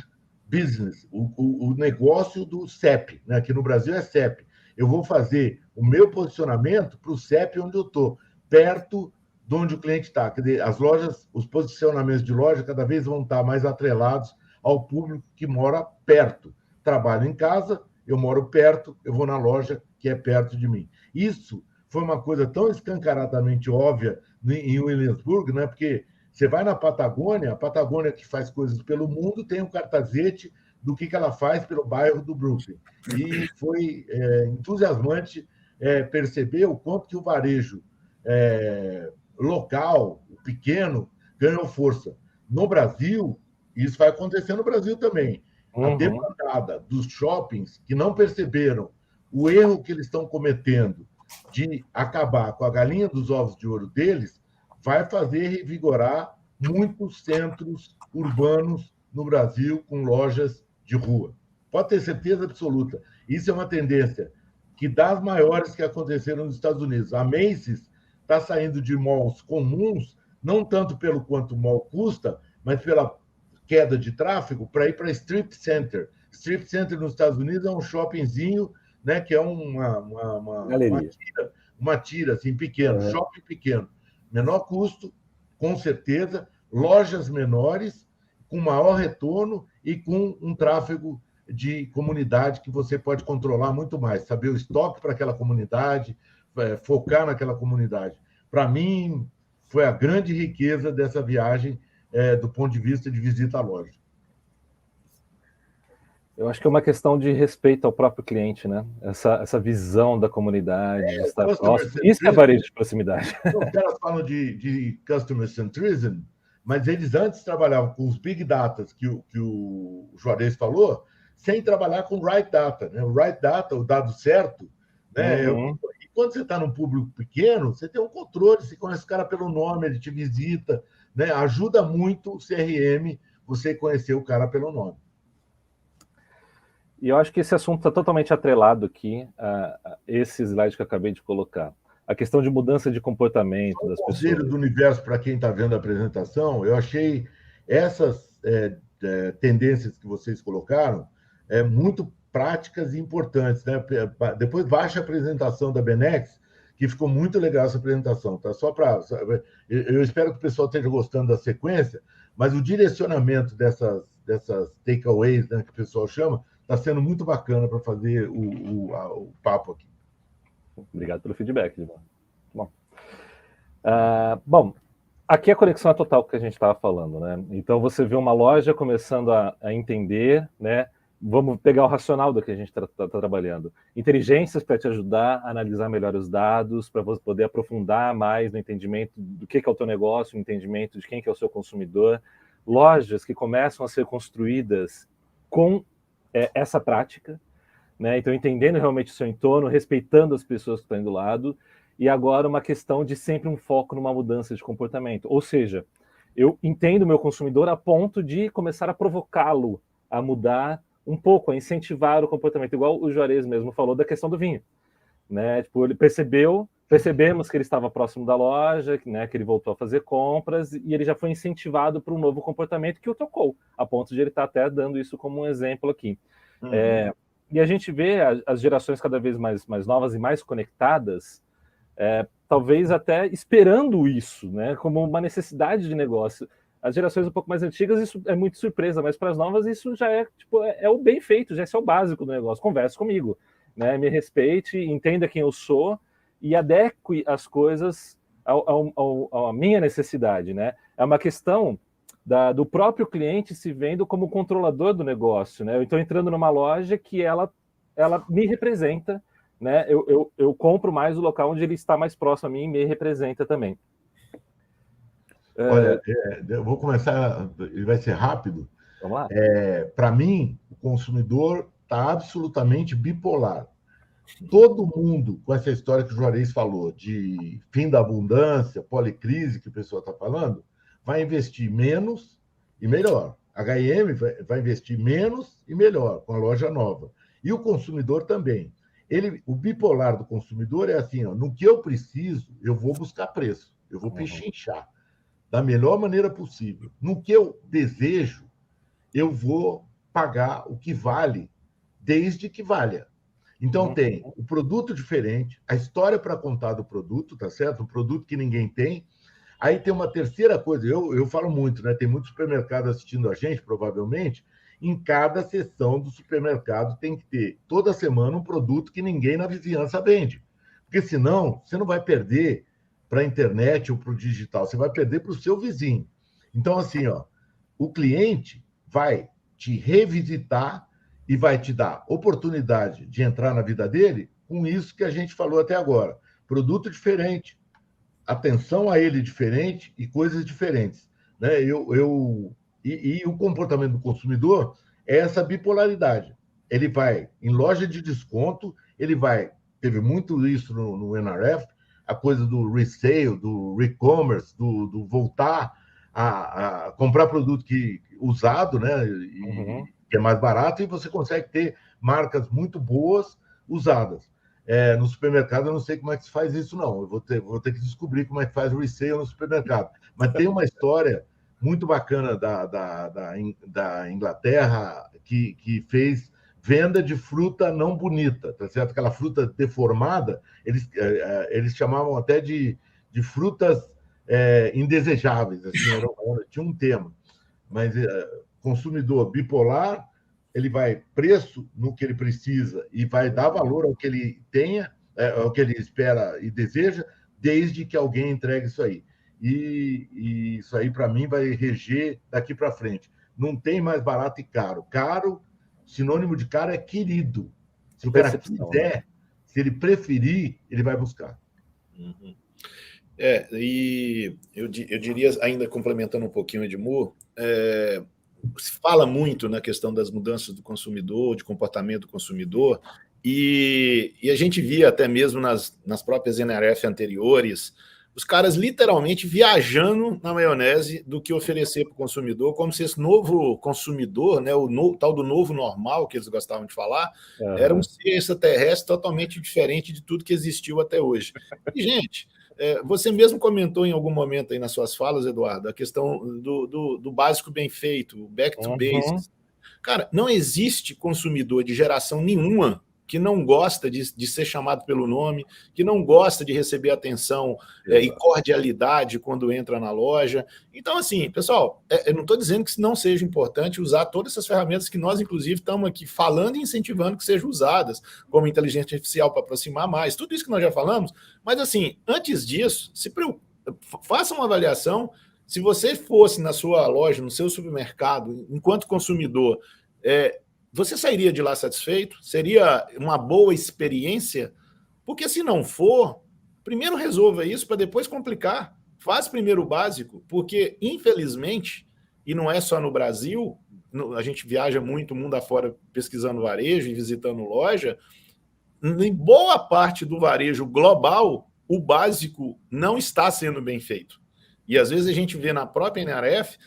Business, o negócio do CEP, né? Aqui no Brasil é CEP. Eu vou fazer o meu posicionamento para o CEP onde eu estou, perto de onde o cliente está. Quer dizer, as lojas, os posicionamentos de loja cada vez vão estar mais atrelados ao público que mora perto. Trabalho em casa, eu moro perto, eu vou na loja que é perto de mim. Isso foi uma coisa tão escancaradamente óbvia em Williamsburg, né? Porque você vai na Patagônia, a Patagônia que faz coisas pelo mundo tem um cartazete do que ela faz pelo bairro do Brooklyn. E foi entusiasmante perceber o quanto que o varejo local, pequeno, ganhou força. No Brasil, isso vai acontecer no Brasil também. A demandada dos shoppings que não perceberam o erro que eles estão cometendo de acabar com a galinha dos ovos de ouro deles, vai fazer revigorar muitos centros urbanos no Brasil com lojas de rua. Pode ter certeza absoluta. Isso é uma tendência que das maiores que aconteceram nos Estados Unidos. A Macy's está saindo de malls comuns, não tanto pelo quanto o mall custa, mas pela queda de tráfego, para ir para Strip Center. Strip Center nos Estados Unidos é um shoppingzinho, né, que é uma tira assim, pequeno, shopping pequeno. Menor custo, com certeza, lojas menores, com maior retorno e com um tráfego de comunidade que você pode controlar muito mais, saber o estoque para aquela comunidade, focar naquela comunidade. Para mim, foi a grande riqueza dessa viagem do ponto de vista de visita à loja. Eu acho que é uma questão de respeito ao próprio cliente, né? Essa visão da comunidade, de estar próximo. Isso é varejo de proximidade. Os caras falam de customer centrism, mas eles antes trabalhavam com os big data que o Juarez falou, sem trabalhar com right data. Né? O right data, o dado certo, né? E quando você está num público pequeno, você tem um controle, você conhece o cara pelo nome, ele te visita, né? Ajuda muito o CRM você conhecer o cara pelo nome. E eu acho que esse assunto está totalmente atrelado aqui a esse slide que eu acabei de colocar. A questão de mudança de comportamento das pessoas. O conselho do universo, para quem está vendo a apresentação, eu achei essas tendências que vocês colocaram muito práticas e importantes. Né? Depois baixa a apresentação da Benex, que ficou muito legal essa apresentação. Tá? Eu espero que o pessoal esteja gostando da sequência, mas o direcionamento dessas takeaways, né, que o pessoal chama, está sendo muito bacana para fazer o papo aqui. Obrigado pelo feedback, Ivan. Bom, aqui a conexão é total com o que a gente estava falando, né? Então você vê uma loja começando a entender, né? Vamos pegar o racional do que a gente está trabalhando. Inteligências para te ajudar a analisar melhor os dados, para você poder aprofundar mais no entendimento do que é o teu negócio, no entendimento de quem que é o seu consumidor. Lojas que começam a ser construídas com essa prática, né? Então entendendo realmente o seu entorno, respeitando as pessoas que estão indo do lado, e agora uma questão de sempre um foco numa mudança de comportamento. Ou seja, eu entendo o meu consumidor a ponto de começar a provocá-lo a mudar um pouco, a incentivar o comportamento, igual o Juarez mesmo falou da questão do vinho, né? Tipo, ele percebemos que ele estava próximo da loja, né, que ele voltou a fazer compras, e ele já foi incentivado para um novo comportamento que o tocou, a ponto de ele estar até dando isso como um exemplo aqui. E a gente vê as gerações cada vez mais novas e mais conectadas, talvez até esperando isso, né, como uma necessidade de negócio. As gerações um pouco mais antigas, isso é muito surpresa, mas para as novas isso já é, tipo, é o bem feito, já é o básico do negócio. Converse comigo, né, me respeite, entenda quem eu sou, e adeque as coisas à minha necessidade, né? É uma questão do próprio cliente se vendo como controlador do negócio, né? Eu estou entrando numa loja que ela me representa, né? Eu compro mais o local onde ele está mais próximo a mim e me representa também. Olha, eu vou começar, ele vai ser rápido. Vamos lá. Para mim, consumidor está absolutamente bipolar. Todo mundo, com essa história que o Juarez falou, de fim da abundância, policrise, que o pessoal está falando, vai investir menos e melhor. A H&M vai investir menos e melhor, com a loja nova. E o consumidor também. O bipolar do consumidor é assim, ó, no que eu preciso, eu vou buscar preço, eu vou pechinchar da melhor maneira possível. No que eu desejo, eu vou pagar o que vale, desde que valha. Então, tem o produto diferente, a história para contar do produto, tá certo? Um produto que ninguém tem. Aí tem uma terceira coisa, eu falo muito, né? Tem muitos supermercados assistindo a gente, provavelmente. Em cada seção do supermercado tem que ter, toda semana, um produto que ninguém na vizinhança vende. Porque senão, você não vai perder para a internet ou para o digital, você vai perder para o seu vizinho. Então, assim, ó, o cliente vai te revisitar e vai te dar oportunidade de entrar na vida dele com isso que a gente falou até agora. Produto diferente, atenção a ele diferente e coisas diferentes. Né? E o comportamento do consumidor é essa bipolaridade. Ele vai em loja de desconto, teve muito isso no NRF, a coisa do resale, do e-commerce, do voltar a comprar produto usado, né? Que é mais barato, e você consegue ter marcas muito boas usadas. No supermercado, eu não sei como é que se faz isso, não. Eu vou ter que descobrir como é que faz o resale no supermercado. Mas tem uma história muito bacana da Inglaterra que fez venda de fruta não bonita, tá certo? Aquela fruta deformada, eles chamavam até de frutas indesejáveis, assim, tinha um termo. Mas consumidor bipolar, ele vai preço no que ele precisa e vai dar valor ao que ele tenha, ao que ele espera e deseja, desde que alguém entregue isso aí. E isso aí, para mim, vai reger daqui para frente. Não tem mais barato e caro. Caro, sinônimo de caro é querido. Se o cara quiser, se ele preferir, ele vai buscar. E eu diria, ainda complementando um pouquinho o Edmur, se fala muito na questão das mudanças do consumidor, de comportamento do consumidor, e a gente via até mesmo nas próprias NRF anteriores, os caras literalmente viajando na maionese do que oferecer para o consumidor, como se esse novo consumidor, né, o tal do novo normal, que eles gostavam de falar, era um ser extraterrestre totalmente diferente de tudo que existiu até hoje. E, gente, você mesmo comentou em algum momento aí nas suas falas, Eduardo, a questão do básico bem feito, back to basics. Cara, não existe consumidor de geração nenhuma que não gosta de ser chamado pelo nome, que não gosta de receber atenção e cordialidade quando entra na loja. Então, assim, pessoal, eu não estou dizendo que não seja importante usar todas essas ferramentas que nós, inclusive, estamos aqui falando e incentivando que sejam usadas, como inteligência artificial para aproximar mais, tudo isso que nós já falamos, mas, assim, antes disso, faça uma avaliação. Se você fosse na sua loja, no seu supermercado, enquanto consumidor, você sairia de lá satisfeito? Seria uma boa experiência? Porque se não for, primeiro resolva isso para depois complicar. Faz primeiro o básico, porque, infelizmente, e não é só no Brasil, a gente viaja muito mundo afora pesquisando varejo e visitando loja, em boa parte do varejo global, o básico não está sendo bem feito. E às vezes a gente vê na própria NRF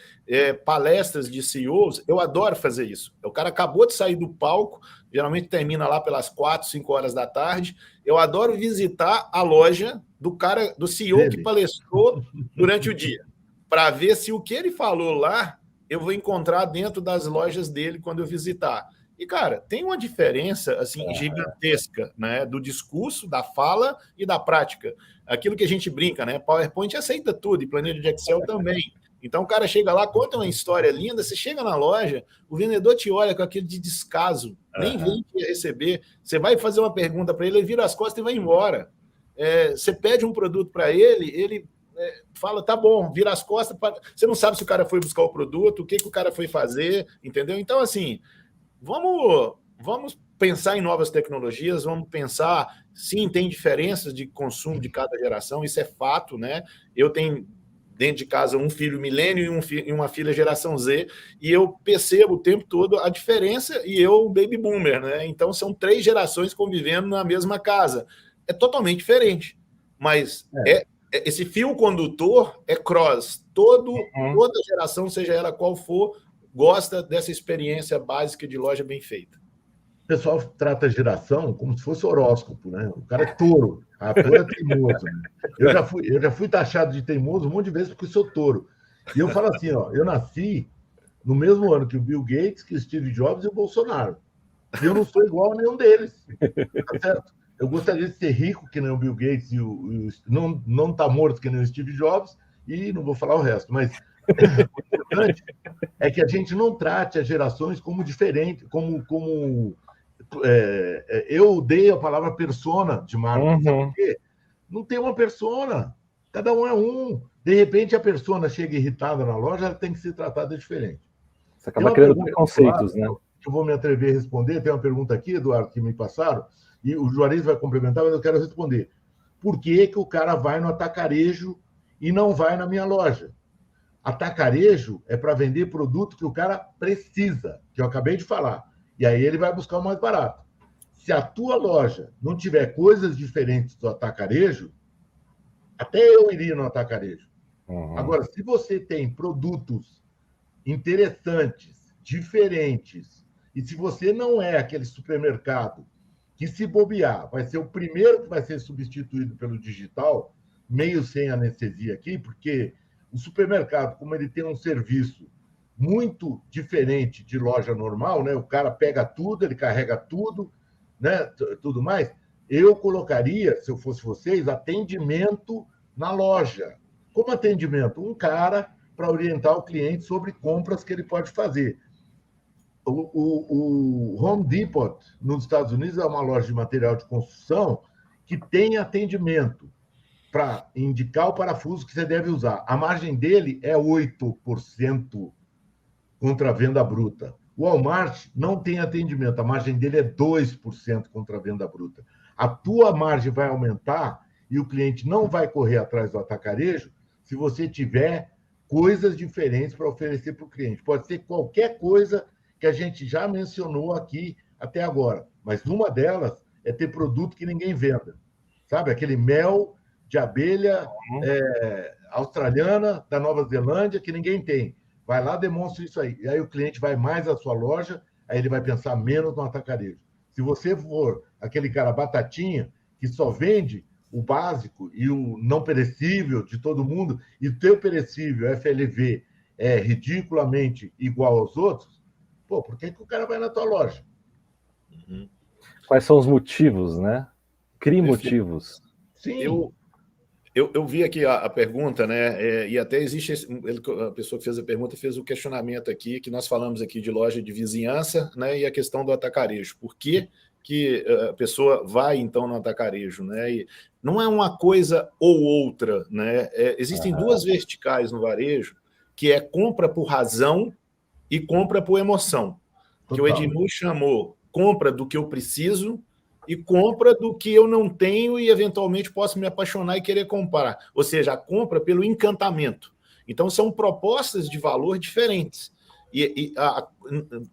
palestras de CEOs, eu adoro fazer isso. O cara acabou de sair do palco, geralmente termina lá pelas 4, 5 horas da tarde. Eu adoro visitar a loja do CEO que palestrou durante o dia, para ver se o que ele falou lá eu vou encontrar dentro das lojas dele quando eu visitar. E, cara, tem uma diferença assim, gigantesca, né, do discurso, da fala e da prática. Aquilo que a gente brinca, né? PowerPoint aceita tudo, e planilha de Excel também. Então, o cara chega lá, conta uma história linda, você chega na loja, o vendedor te olha com aquele de descaso, nem vem que receber. Você vai fazer uma pergunta para ele, ele vira as costas e vai embora. Você pede um produto para ele fala, tá bom, vira as costas. Você não sabe se o cara foi buscar o produto, o que o cara foi fazer, entendeu? Então, assim, vamos pensar em novas tecnologias, vamos pensar, sim, tem diferenças de consumo de cada geração, isso é fato, né? Eu tenho dentro de casa um filho milênio e uma filha geração Z, e eu percebo o tempo todo a diferença, e eu baby boomer, né? Então são 3 gerações convivendo na mesma casa. É totalmente diferente, mas esse fio condutor é cross. Toda geração, seja ela qual for, gosta dessa experiência básica de loja bem feita. O pessoal trata a geração como se fosse horóscopo, né? O cara é touro, a touro é teimoso. Né? Eu já fui taxado de teimoso um monte de vezes porque sou touro. E eu falo assim, ó, eu nasci no mesmo ano que o Bill Gates, que o Steve Jobs e o Bolsonaro. E eu não sou igual a nenhum deles. Tá certo? Eu gostaria de ser rico que nem o Bill Gates e não tá morto que nem o Steve Jobs, e não vou falar o resto, mas o importante é que a gente não trate as gerações como diferentes, eu odeio a palavra persona de marketing, sabe por quê? Não tem uma persona, cada um é um. De repente, a persona chega irritada na loja, ela tem que ser tratada diferente. Você acaba criando preconceitos, né? Eu vou me atrever a responder. Tem uma pergunta aqui, Eduardo, que me passaram, e o Juarez vai complementar, mas eu quero responder. Por que o cara vai no atacarejo e não vai na minha loja? Atacarejo é para vender produto que o cara precisa, que eu acabei de falar. E aí ele vai buscar o mais barato. Se a tua loja não tiver coisas diferentes do atacarejo, até eu iria no atacarejo. Agora, se você tem produtos interessantes, diferentes, e se você não é aquele supermercado que, se bobear, vai ser o primeiro que vai ser substituído pelo digital, meio sem anestesia aqui, porque o supermercado, como ele tem um serviço muito diferente de loja normal, né? O cara pega tudo, ele carrega tudo, né? Tudo mais. Eu colocaria, se eu fosse vocês, atendimento na loja. Como atendimento? Um cara para orientar o cliente sobre compras que ele pode fazer. O Home Depot, nos Estados Unidos, é uma loja de material de construção que tem atendimento para indicar o parafuso que você deve usar. A margem dele é 8% contra a venda bruta. O Walmart não tem atendimento, a margem dele é 2% contra a venda bruta. A tua margem vai aumentar e o cliente não vai correr atrás do atacarejo se você tiver coisas diferentes para oferecer para o cliente. Pode ser qualquer coisa que a gente já mencionou aqui até agora, mas uma delas é ter produto que ninguém venda. Sabe? Aquele mel de abelha australiana da Nova Zelândia que ninguém tem. Vai lá, demonstra isso aí. E aí o cliente vai mais à sua loja, aí ele vai pensar menos no atacarejo. Se você for aquele cara batatinha que só vende o básico e o não perecível de todo mundo, e o teu perecível FLV é ridiculamente igual aos outros, por que o cara vai na tua loja? Quais são os motivos, né? Crie motivos. Sim. Eu vi aqui a pergunta, né? E até existe a pessoa que fez a pergunta fez o questionamento aqui, que nós falamos aqui de loja de vizinhança, né? E a questão do atacarejo. Por que a pessoa vai então no atacarejo, né? E não é uma coisa ou outra, né? Existem duas verticais no varejo, que é compra por razão e compra por emoção. Total. Que o Edmur chamou compra do que eu preciso e compra do que eu não tenho e eventualmente posso me apaixonar e querer comprar. Ou seja, a compra pelo encantamento. Então, são propostas de valor diferentes.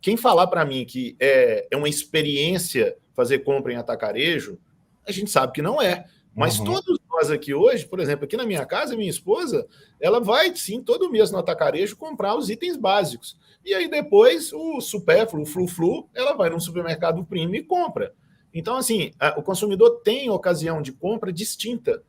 Quem falar para mim que é uma experiência fazer compra em atacarejo, a gente sabe que não é. Mas todos nós aqui hoje, por exemplo, aqui na minha casa, minha esposa, ela vai, sim, todo mês no atacarejo comprar os itens básicos. E aí depois, o supérfluo, o flu-flu, ela vai num supermercado premium e compra. Então, assim, o consumidor tem ocasião de compra distinta.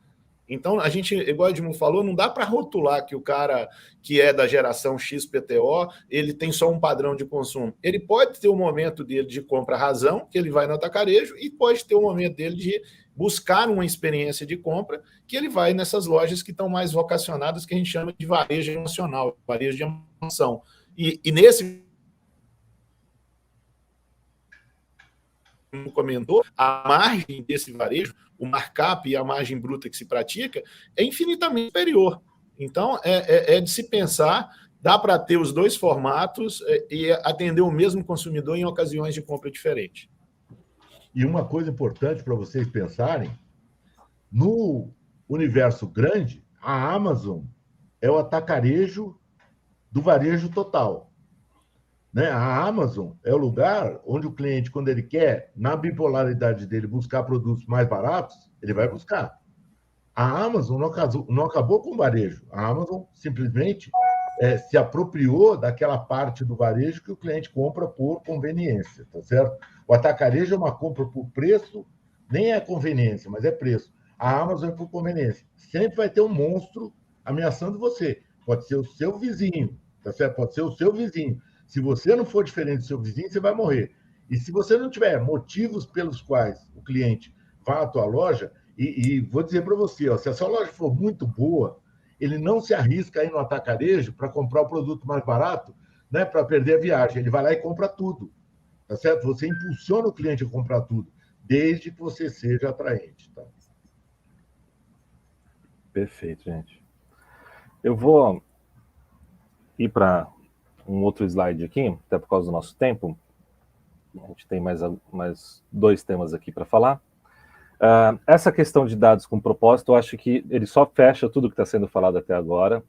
Então, a gente, igual o Edmundo falou, não dá para rotular que o cara que é da geração XPTO, ele tem só um padrão de consumo. Ele pode ter o momento dele de compra razão, que ele vai no atacarejo, e pode ter o momento dele de buscar uma experiência de compra, que ele vai nessas lojas que estão mais vocacionadas, que a gente chama de varejo emocional, varejo de emoção. E nesse comentou, a margem desse varejo, o markup e a margem bruta que se pratica é infinitamente superior. Então, é de se pensar, dá para ter os dois formatos e atender o mesmo consumidor em ocasiões de compra diferentes. E uma coisa importante para vocês pensarem, no universo grande, a Amazon é o atacarejo do varejo total. Né? A Amazon é o lugar onde o cliente, quando ele quer, na bipolaridade dele, buscar produtos mais baratos, ele vai buscar. A Amazon não acabou com o varejo. A Amazon simplesmente se apropriou daquela parte do varejo que o cliente compra por conveniência, tá certo? O atacarejo é uma compra por preço, nem é conveniência, mas é preço. A Amazon é por conveniência. Sempre vai ter um monstro ameaçando você. Pode ser o seu vizinho, tá certo? Pode ser o seu vizinho. Se você não for diferente do seu vizinho, você vai morrer. E se você não tiver motivos pelos quais o cliente vá à tua loja, e vou dizer para você, ó, se a sua loja for muito boa, ele não se arrisca aí no atacarejo para comprar o produto mais barato, né, para perder a viagem. Ele vai lá e compra tudo, tá certo? Você impulsiona o cliente a comprar tudo, desde que você seja atraente. Tá? Perfeito, gente. Eu vou ir para um outro slide aqui, até por causa do nosso tempo. A gente tem mais 2 temas aqui para falar. Essa questão de dados com propósito, eu acho que ele só fecha tudo que está sendo falado até agora,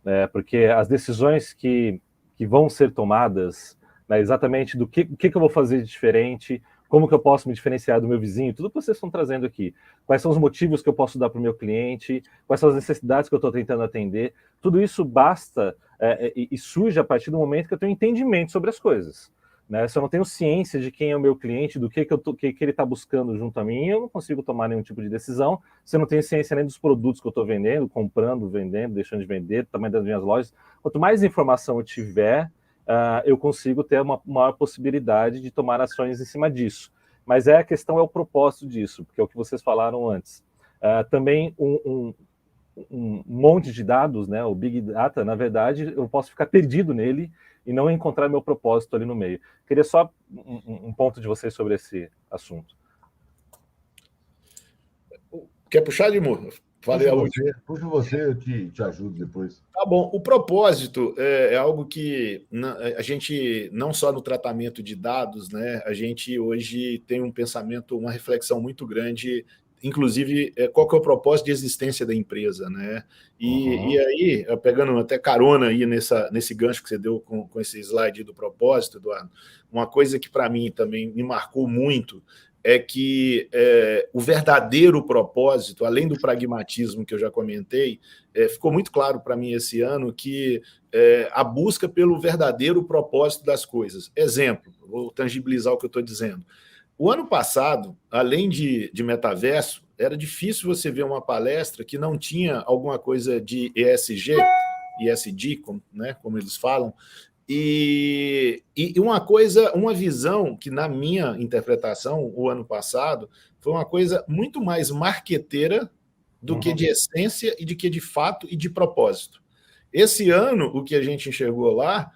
né, porque as decisões que vão ser tomadas, né, exatamente do que eu vou fazer de diferente, como que eu posso me diferenciar do meu vizinho, tudo que vocês estão trazendo aqui. Quais são os motivos que eu posso dar para o meu cliente, quais são as necessidades que eu estou tentando atender, tudo isso basta e surge a partir do momento que eu tenho entendimento sobre as coisas. Né? Se eu não tenho ciência de quem é o meu cliente, do que ele está buscando junto a mim, eu não consigo tomar nenhum tipo de decisão. Se eu não tenho ciência nem dos produtos que eu estou vendendo, comprando, vendendo, deixando de vender, tamanho das minhas lojas, quanto mais informação eu tiver, eu consigo ter uma maior possibilidade de tomar ações em cima disso. Mas a questão é o propósito disso, porque é o que vocês falaram antes. Também um monte de dados, né, o Big Data, na verdade, eu posso ficar perdido nele e não encontrar meu propósito ali no meio. Queria só um ponto de vocês sobre esse assunto. Quer puxar, Edmur? Falei a última. Puxa você, eu te ajudo depois. Tá bom. O propósito é algo que a gente, não só no tratamento de dados, né, a gente hoje tem um pensamento, uma reflexão muito grande, inclusive, qual que é o propósito de existência da empresa, né? E aí, pegando até carona aí nesse gancho que você deu com esse slide do propósito, Eduardo, uma coisa que para mim também me marcou muito é que o verdadeiro propósito, além do pragmatismo que eu já comentei, ficou muito claro para mim esse ano que a busca pelo verdadeiro propósito das coisas. Exemplo, vou tangibilizar o que eu estou dizendo. O ano passado, além de metaverso, era difícil você ver uma palestra que não tinha alguma coisa de ESG, como eles falam, e uma visão que, na minha interpretação, o ano passado, foi uma coisa muito mais marqueteira do que de essência e de que de fato e de propósito. Esse ano, o que a gente enxergou lá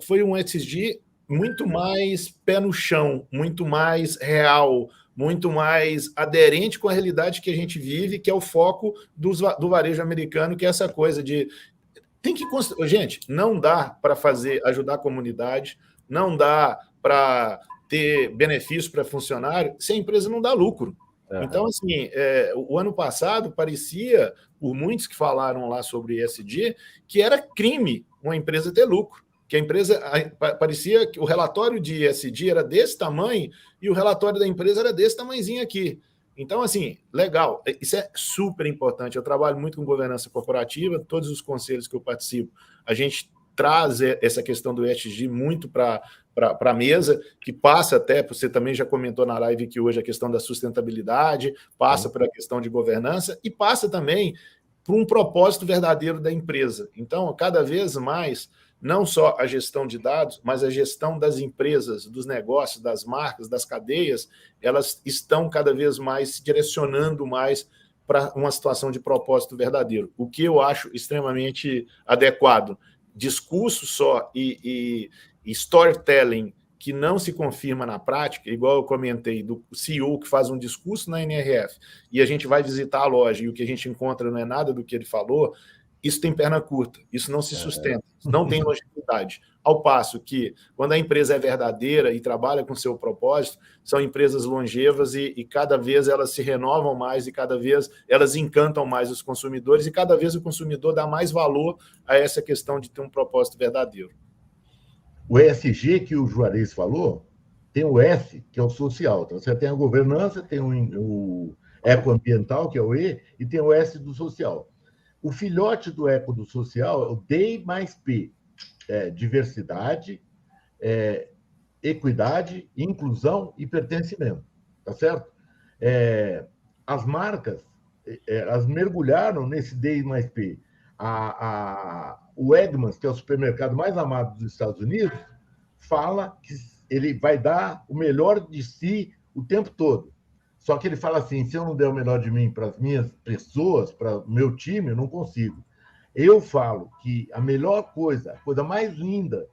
foi um ESG muito mais pé no chão, muito mais real, muito mais aderente com a realidade que a gente vive, que é o foco do varejo americano, que é essa coisa de... Gente, não dá para ajudar a comunidade, não dá para ter benefício para funcionário se a empresa não dá lucro. Então, assim, o ano passado parecia, por muitos que falaram lá sobre ESG, que era crime uma empresa ter lucro. Que a empresa parecia que o relatório de ESG era desse tamanho e o relatório da empresa era desse tamanhozinho aqui. Então, assim, legal, isso é super importante. Eu trabalho muito com governança corporativa, todos os conselhos que eu participo, a gente traz essa questão do ESG muito para a mesa, que passa até, você também já comentou na live que hoje a questão da sustentabilidade, passa por a questão de governança e passa também por um propósito verdadeiro da empresa. Então, cada vez mais, não só a gestão de dados, mas a gestão das empresas, dos negócios, das marcas, das cadeias, elas estão cada vez mais se direcionando mais para uma situação de propósito verdadeiro, o que eu acho extremamente adequado. Discurso só e storytelling que não se confirma na prática, igual eu comentei, do CEO que faz um discurso na NRF e a gente vai visitar a loja e o que a gente encontra não é nada do que ele falou, isso tem perna curta, isso não se sustenta, não tem longevidade. Ao passo que, quando a empresa é verdadeira e trabalha com seu propósito, são empresas longevas e cada vez elas se renovam mais e cada vez elas encantam mais os consumidores e cada vez o consumidor dá mais valor a essa questão de ter um propósito verdadeiro. O ESG que o Juarez falou, tem o S, que é o social. Então, você tem a governança, tem o ecoambiental, que é o E, e tem o S do social. O filhote do eco do social é o D mais P. Diversidade, equidade, inclusão e pertencimento. Tá certo? As marcas, elas mergulharam nesse D mais P. O Wegmans, que é o supermercado mais amado dos Estados Unidos, fala que ele vai dar o melhor de si o tempo todo. Só que ele fala assim, se eu não der o melhor de mim para as minhas pessoas, para o meu time, eu não consigo. Eu falo que a melhor coisa, a coisa mais linda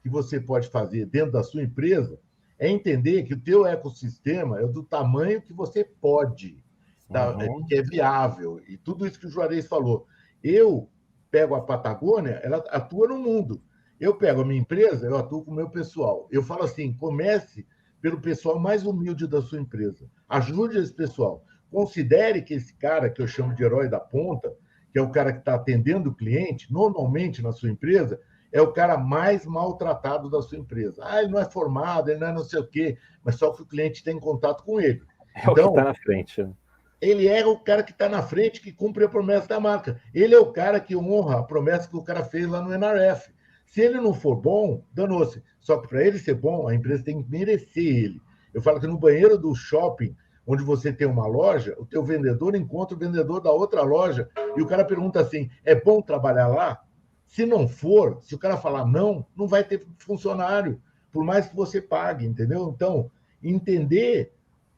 que você pode fazer dentro da sua empresa é entender que o teu ecossistema é do tamanho que você pode, que é viável. E tudo isso que o Juarez falou. Eu pego a Patagônia, ela atua no mundo. Eu pego a minha empresa, eu atuo com o meu pessoal. Eu falo assim, comece pelo pessoal mais humilde da sua empresa. Ajude esse pessoal. Considere que esse cara, que eu chamo de herói da ponta, que é o cara que está atendendo o cliente, normalmente na sua empresa, é o cara mais maltratado da sua empresa. Ele não é formado, ele não é não sei o quê, mas só que o cliente tem contato com ele. É o que está na frente. Ele é o cara que está na frente, que cumpre a promessa da marca. Ele é o cara que honra a promessa que o cara fez lá no NRF. Se ele não for bom, danou-se. Só que para ele ser bom, a empresa tem que merecer ele. Eu falo que no banheiro do shopping, onde você tem uma loja, o teu vendedor encontra o vendedor da outra loja e o cara pergunta assim, é bom trabalhar lá? Se não for, se o cara falar não, não vai ter funcionário, por mais que você pague, entendeu? Então, entender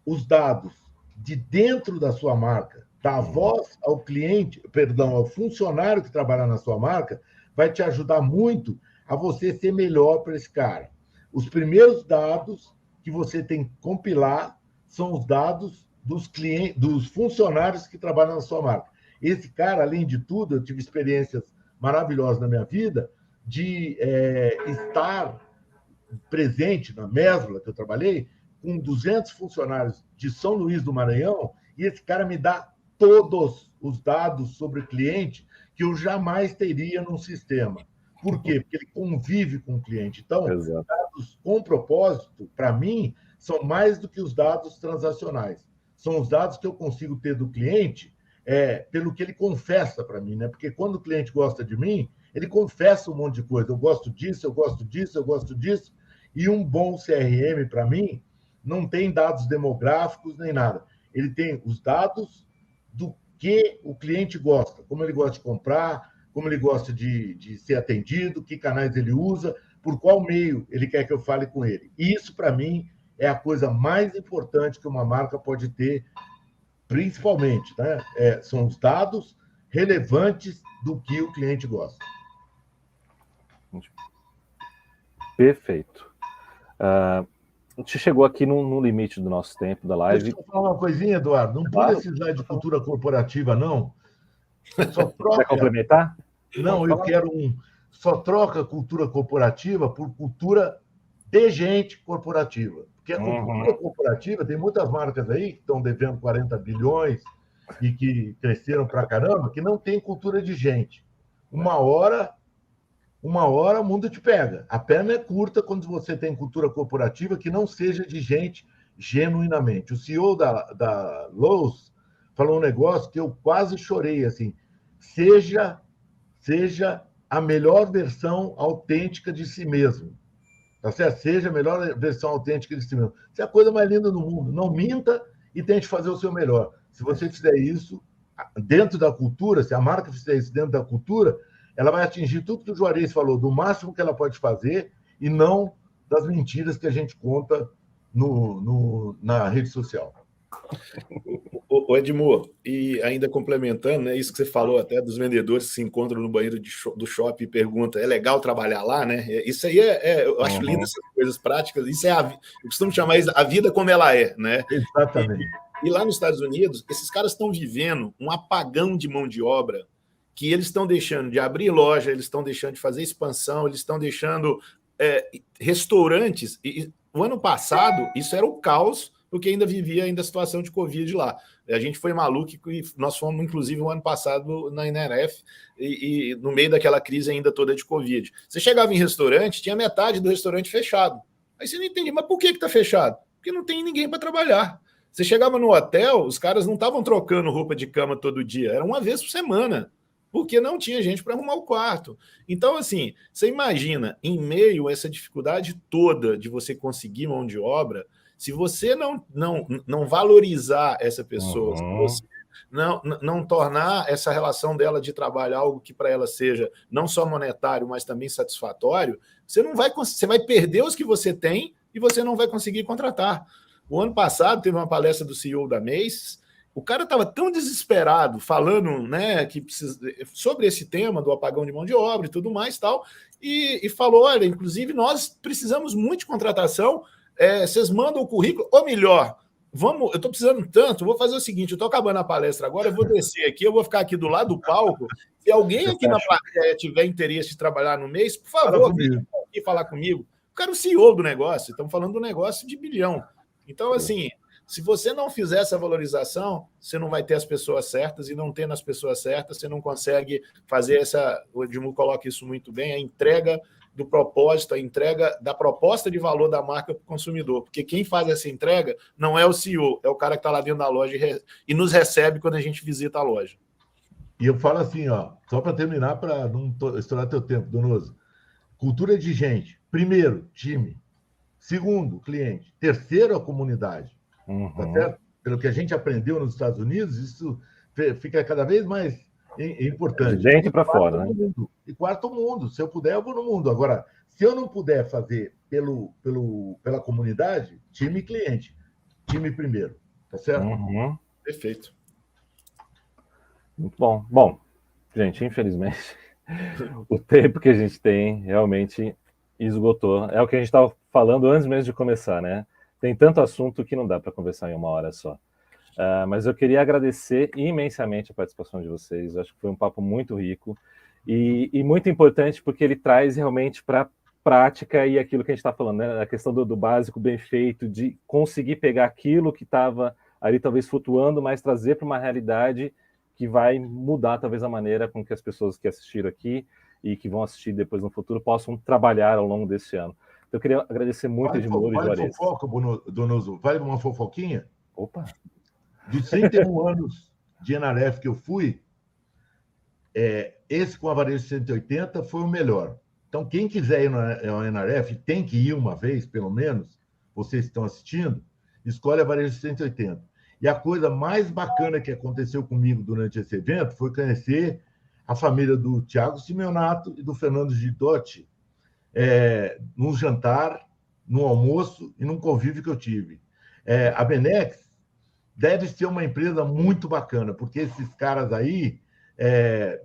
os dados de dentro da sua marca, dar voz ao cliente, ao funcionário que trabalha na sua marca, vai te ajudar muito a você ser melhor para esse cara. Os primeiros dados que você tem que compilar são os dados dos clientes, dos funcionários que trabalham na sua marca. Esse cara, além de tudo, eu tive experiências maravilhosas na minha vida de estar presente na Mesbla, que eu trabalhei, com 200 funcionários de São Luís do Maranhão, e esse cara me dá todos os dados sobre o cliente que eu jamais teria num sistema. Por quê? Porque ele convive com o cliente. Então, Exato. dados com propósito, para mim, são mais do que os dados transacionais. São os dados que eu consigo ter do cliente pelo que ele confessa para mim, né? Porque quando o cliente gosta de mim, ele confessa um monte de coisa. Eu gosto disso, eu gosto disso, eu gosto disso. E um bom CRM, para mim, não tem dados demográficos nem nada. Ele tem os dados do que o cliente gosta, como ele gosta de comprar, como ele gosta de ser atendido, que canais ele usa, por qual meio ele quer que eu fale com ele. E isso, para mim, é a coisa mais importante que uma marca pode ter, principalmente, né? São os dados relevantes do que o cliente gosta. Perfeito. A gente chegou aqui no limite do nosso tempo da live. Deixa eu falar uma coisinha, Eduardo. Não pode precisar de cultura corporativa, não. Só troca... Quer complementar? Não, eu quero só troca cultura corporativa por cultura de gente corporativa. Porque a cultura corporativa, tem muitas marcas aí que estão devendo 40 bilhões e que cresceram pra caramba, que não tem cultura de gente. Uma hora o mundo te pega. A perna é curta quando você tem cultura corporativa que não seja de gente genuinamente. O CEO da Lowe's falou um negócio que eu quase chorei, assim, seja a melhor versão autêntica de si mesmo. Tá certo? Seja a melhor versão autêntica de si mesmo. Isso é a coisa mais linda do mundo. Não minta e tente fazer o seu melhor. Se você fizer isso dentro da cultura, se a marca fizer isso dentro da cultura, ela vai atingir tudo que o Juarez falou, do máximo que ela pode fazer e não das mentiras que a gente conta na rede social. O Edmur, e ainda complementando, né, isso que você falou até dos vendedores que se encontram no banheiro do shopping e perguntam, é legal trabalhar lá, né? Isso aí eu acho lindo essas coisas práticas, isso eu costumo chamar isso a vida como ela é, né? Exatamente. E lá nos Estados Unidos, esses caras estão vivendo um apagão de mão de obra que eles estão deixando de abrir loja, eles estão deixando de fazer expansão, eles estão deixando restaurantes. E o ano passado, isso era o caos, porque ainda vivia ainda a situação de Covid lá. A gente foi maluco e nós fomos, inclusive, o ano passado na NRF e no meio daquela crise ainda toda de Covid. Você chegava em restaurante, tinha metade do restaurante fechado. Aí você não entendia, mas por que está fechado? Porque não tem ninguém para trabalhar. Você chegava no hotel, os caras não estavam trocando roupa de cama todo dia, era uma vez por semana, porque não tinha gente para arrumar o quarto. Então, assim, você imagina, em meio a essa dificuldade toda de você conseguir mão de obra, se você não valorizar essa pessoa, se você não tornar essa relação dela de trabalho algo que para ela seja não só monetário, mas também satisfatório, você vai perder os que você tem e você não vai conseguir contratar. O ano passado teve uma palestra do CEO da Macy's, o cara estava tão desesperado falando, né, sobre esse tema do apagão de mão de obra e tudo mais tal, e falou, olha, inclusive nós precisamos muito de contratação, vocês mandam o currículo, ou melhor, eu estou precisando tanto, vou fazer o seguinte, eu estou acabando a palestra agora, eu vou descer aqui, eu vou ficar aqui do lado do palco, se alguém aqui na plateia tiver interesse de trabalhar no mês, por favor, venha aqui falar comigo. O cara é o CEO do negócio, estamos falando do negócio de bilhão. Então, assim, se você não fizer essa valorização, você não vai ter as pessoas certas, e não tendo as pessoas certas, você não consegue fazer o Edmur coloca isso muito bem, a entrega do propósito, a entrega da proposta de valor da marca para o consumidor. Porque quem faz essa entrega não é o CEO, é o cara que está lá dentro da loja e nos recebe quando a gente visita a loja. E eu falo assim, ó, só para terminar, para não estourar teu tempo, Donoso. Cultura de gente. Primeiro, time. Segundo, cliente. Terceiro, a comunidade. Tá certo? Pelo que a gente aprendeu nos Estados Unidos, isso fica cada vez mais importante. De dentro para fora, né? E quarto mundo. Se eu puder, eu vou no mundo. Agora, se eu não puder fazer pela comunidade, time e cliente. Time primeiro. Tá certo? Perfeito. Muito bom. Bom, gente, infelizmente, o tempo que a gente tem realmente esgotou. É o que a gente estava falando antes mesmo de começar, né? Tem tanto assunto que não dá para conversar em uma hora só. Mas eu queria agradecer imensamente a participação de vocês. Eu acho que foi um papo muito rico e muito importante, porque ele traz realmente para a prática e aquilo que a gente está falando, né? A questão do básico bem feito, de conseguir pegar aquilo que estava ali talvez flutuando, mas trazer para uma realidade que vai mudar talvez a maneira com que as pessoas que assistiram aqui e que vão assistir depois no futuro possam trabalhar ao longo desse ano. Então, eu queria agradecer muito a Edmur e Juarez. Fofoca, Donoso. Vale uma fofoquinha? Opa! Dos 31 anos de NRF que eu fui, esse com a Varejo 180 foi o melhor. Então, quem quiser ir ao NRF, tem que ir uma vez, pelo menos, vocês que estão assistindo, escolhe a Varejo 180. E a coisa mais bacana que aconteceu comigo durante esse evento foi conhecer a família do Thiago Simeonato e do Fernando Gidotti, num jantar, num almoço e num convívio que eu tive. A Benex deve ser uma empresa muito bacana, porque esses caras aí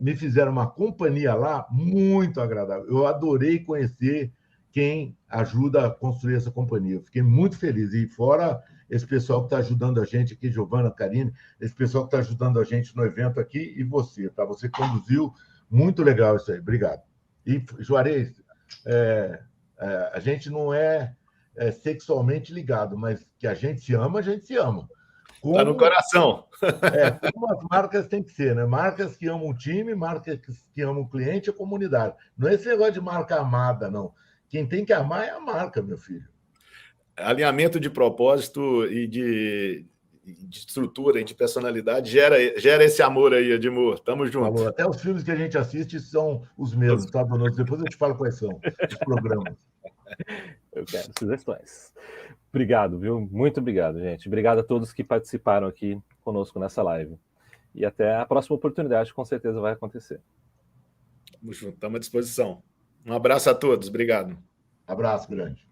me fizeram uma companhia lá muito agradável. Eu adorei conhecer quem ajuda a construir essa companhia. Eu fiquei muito feliz. E fora esse pessoal que está ajudando a gente aqui, Giovana, Karine, esse pessoal que está ajudando a gente no evento aqui, e você, tá? Você conduziu muito legal isso aí. Obrigado. E, Juarez, a gente não é sexualmente ligado, mas que a gente se ama, a gente se ama. Está no coração. Como as marcas têm que ser, né? Marcas que amam o time, marcas que amam o cliente e a comunidade. Não é esse negócio de marca amada, não. Quem tem que amar é a marca, meu filho. Alinhamento de propósito e de estrutura e de personalidade gera esse amor aí, Edmur. Tamo junto. Falou. Até os filmes que a gente assiste são os mesmos, tá, Donoso? Depois eu te falo quais são os programas. Eu quero sugestões. Obrigado, viu? Muito obrigado, gente. Obrigado a todos que participaram aqui conosco nessa live. E até a próxima oportunidade, com certeza vai acontecer. Tamo junto, estamos à disposição. Um abraço a todos. Obrigado. Abraço grande.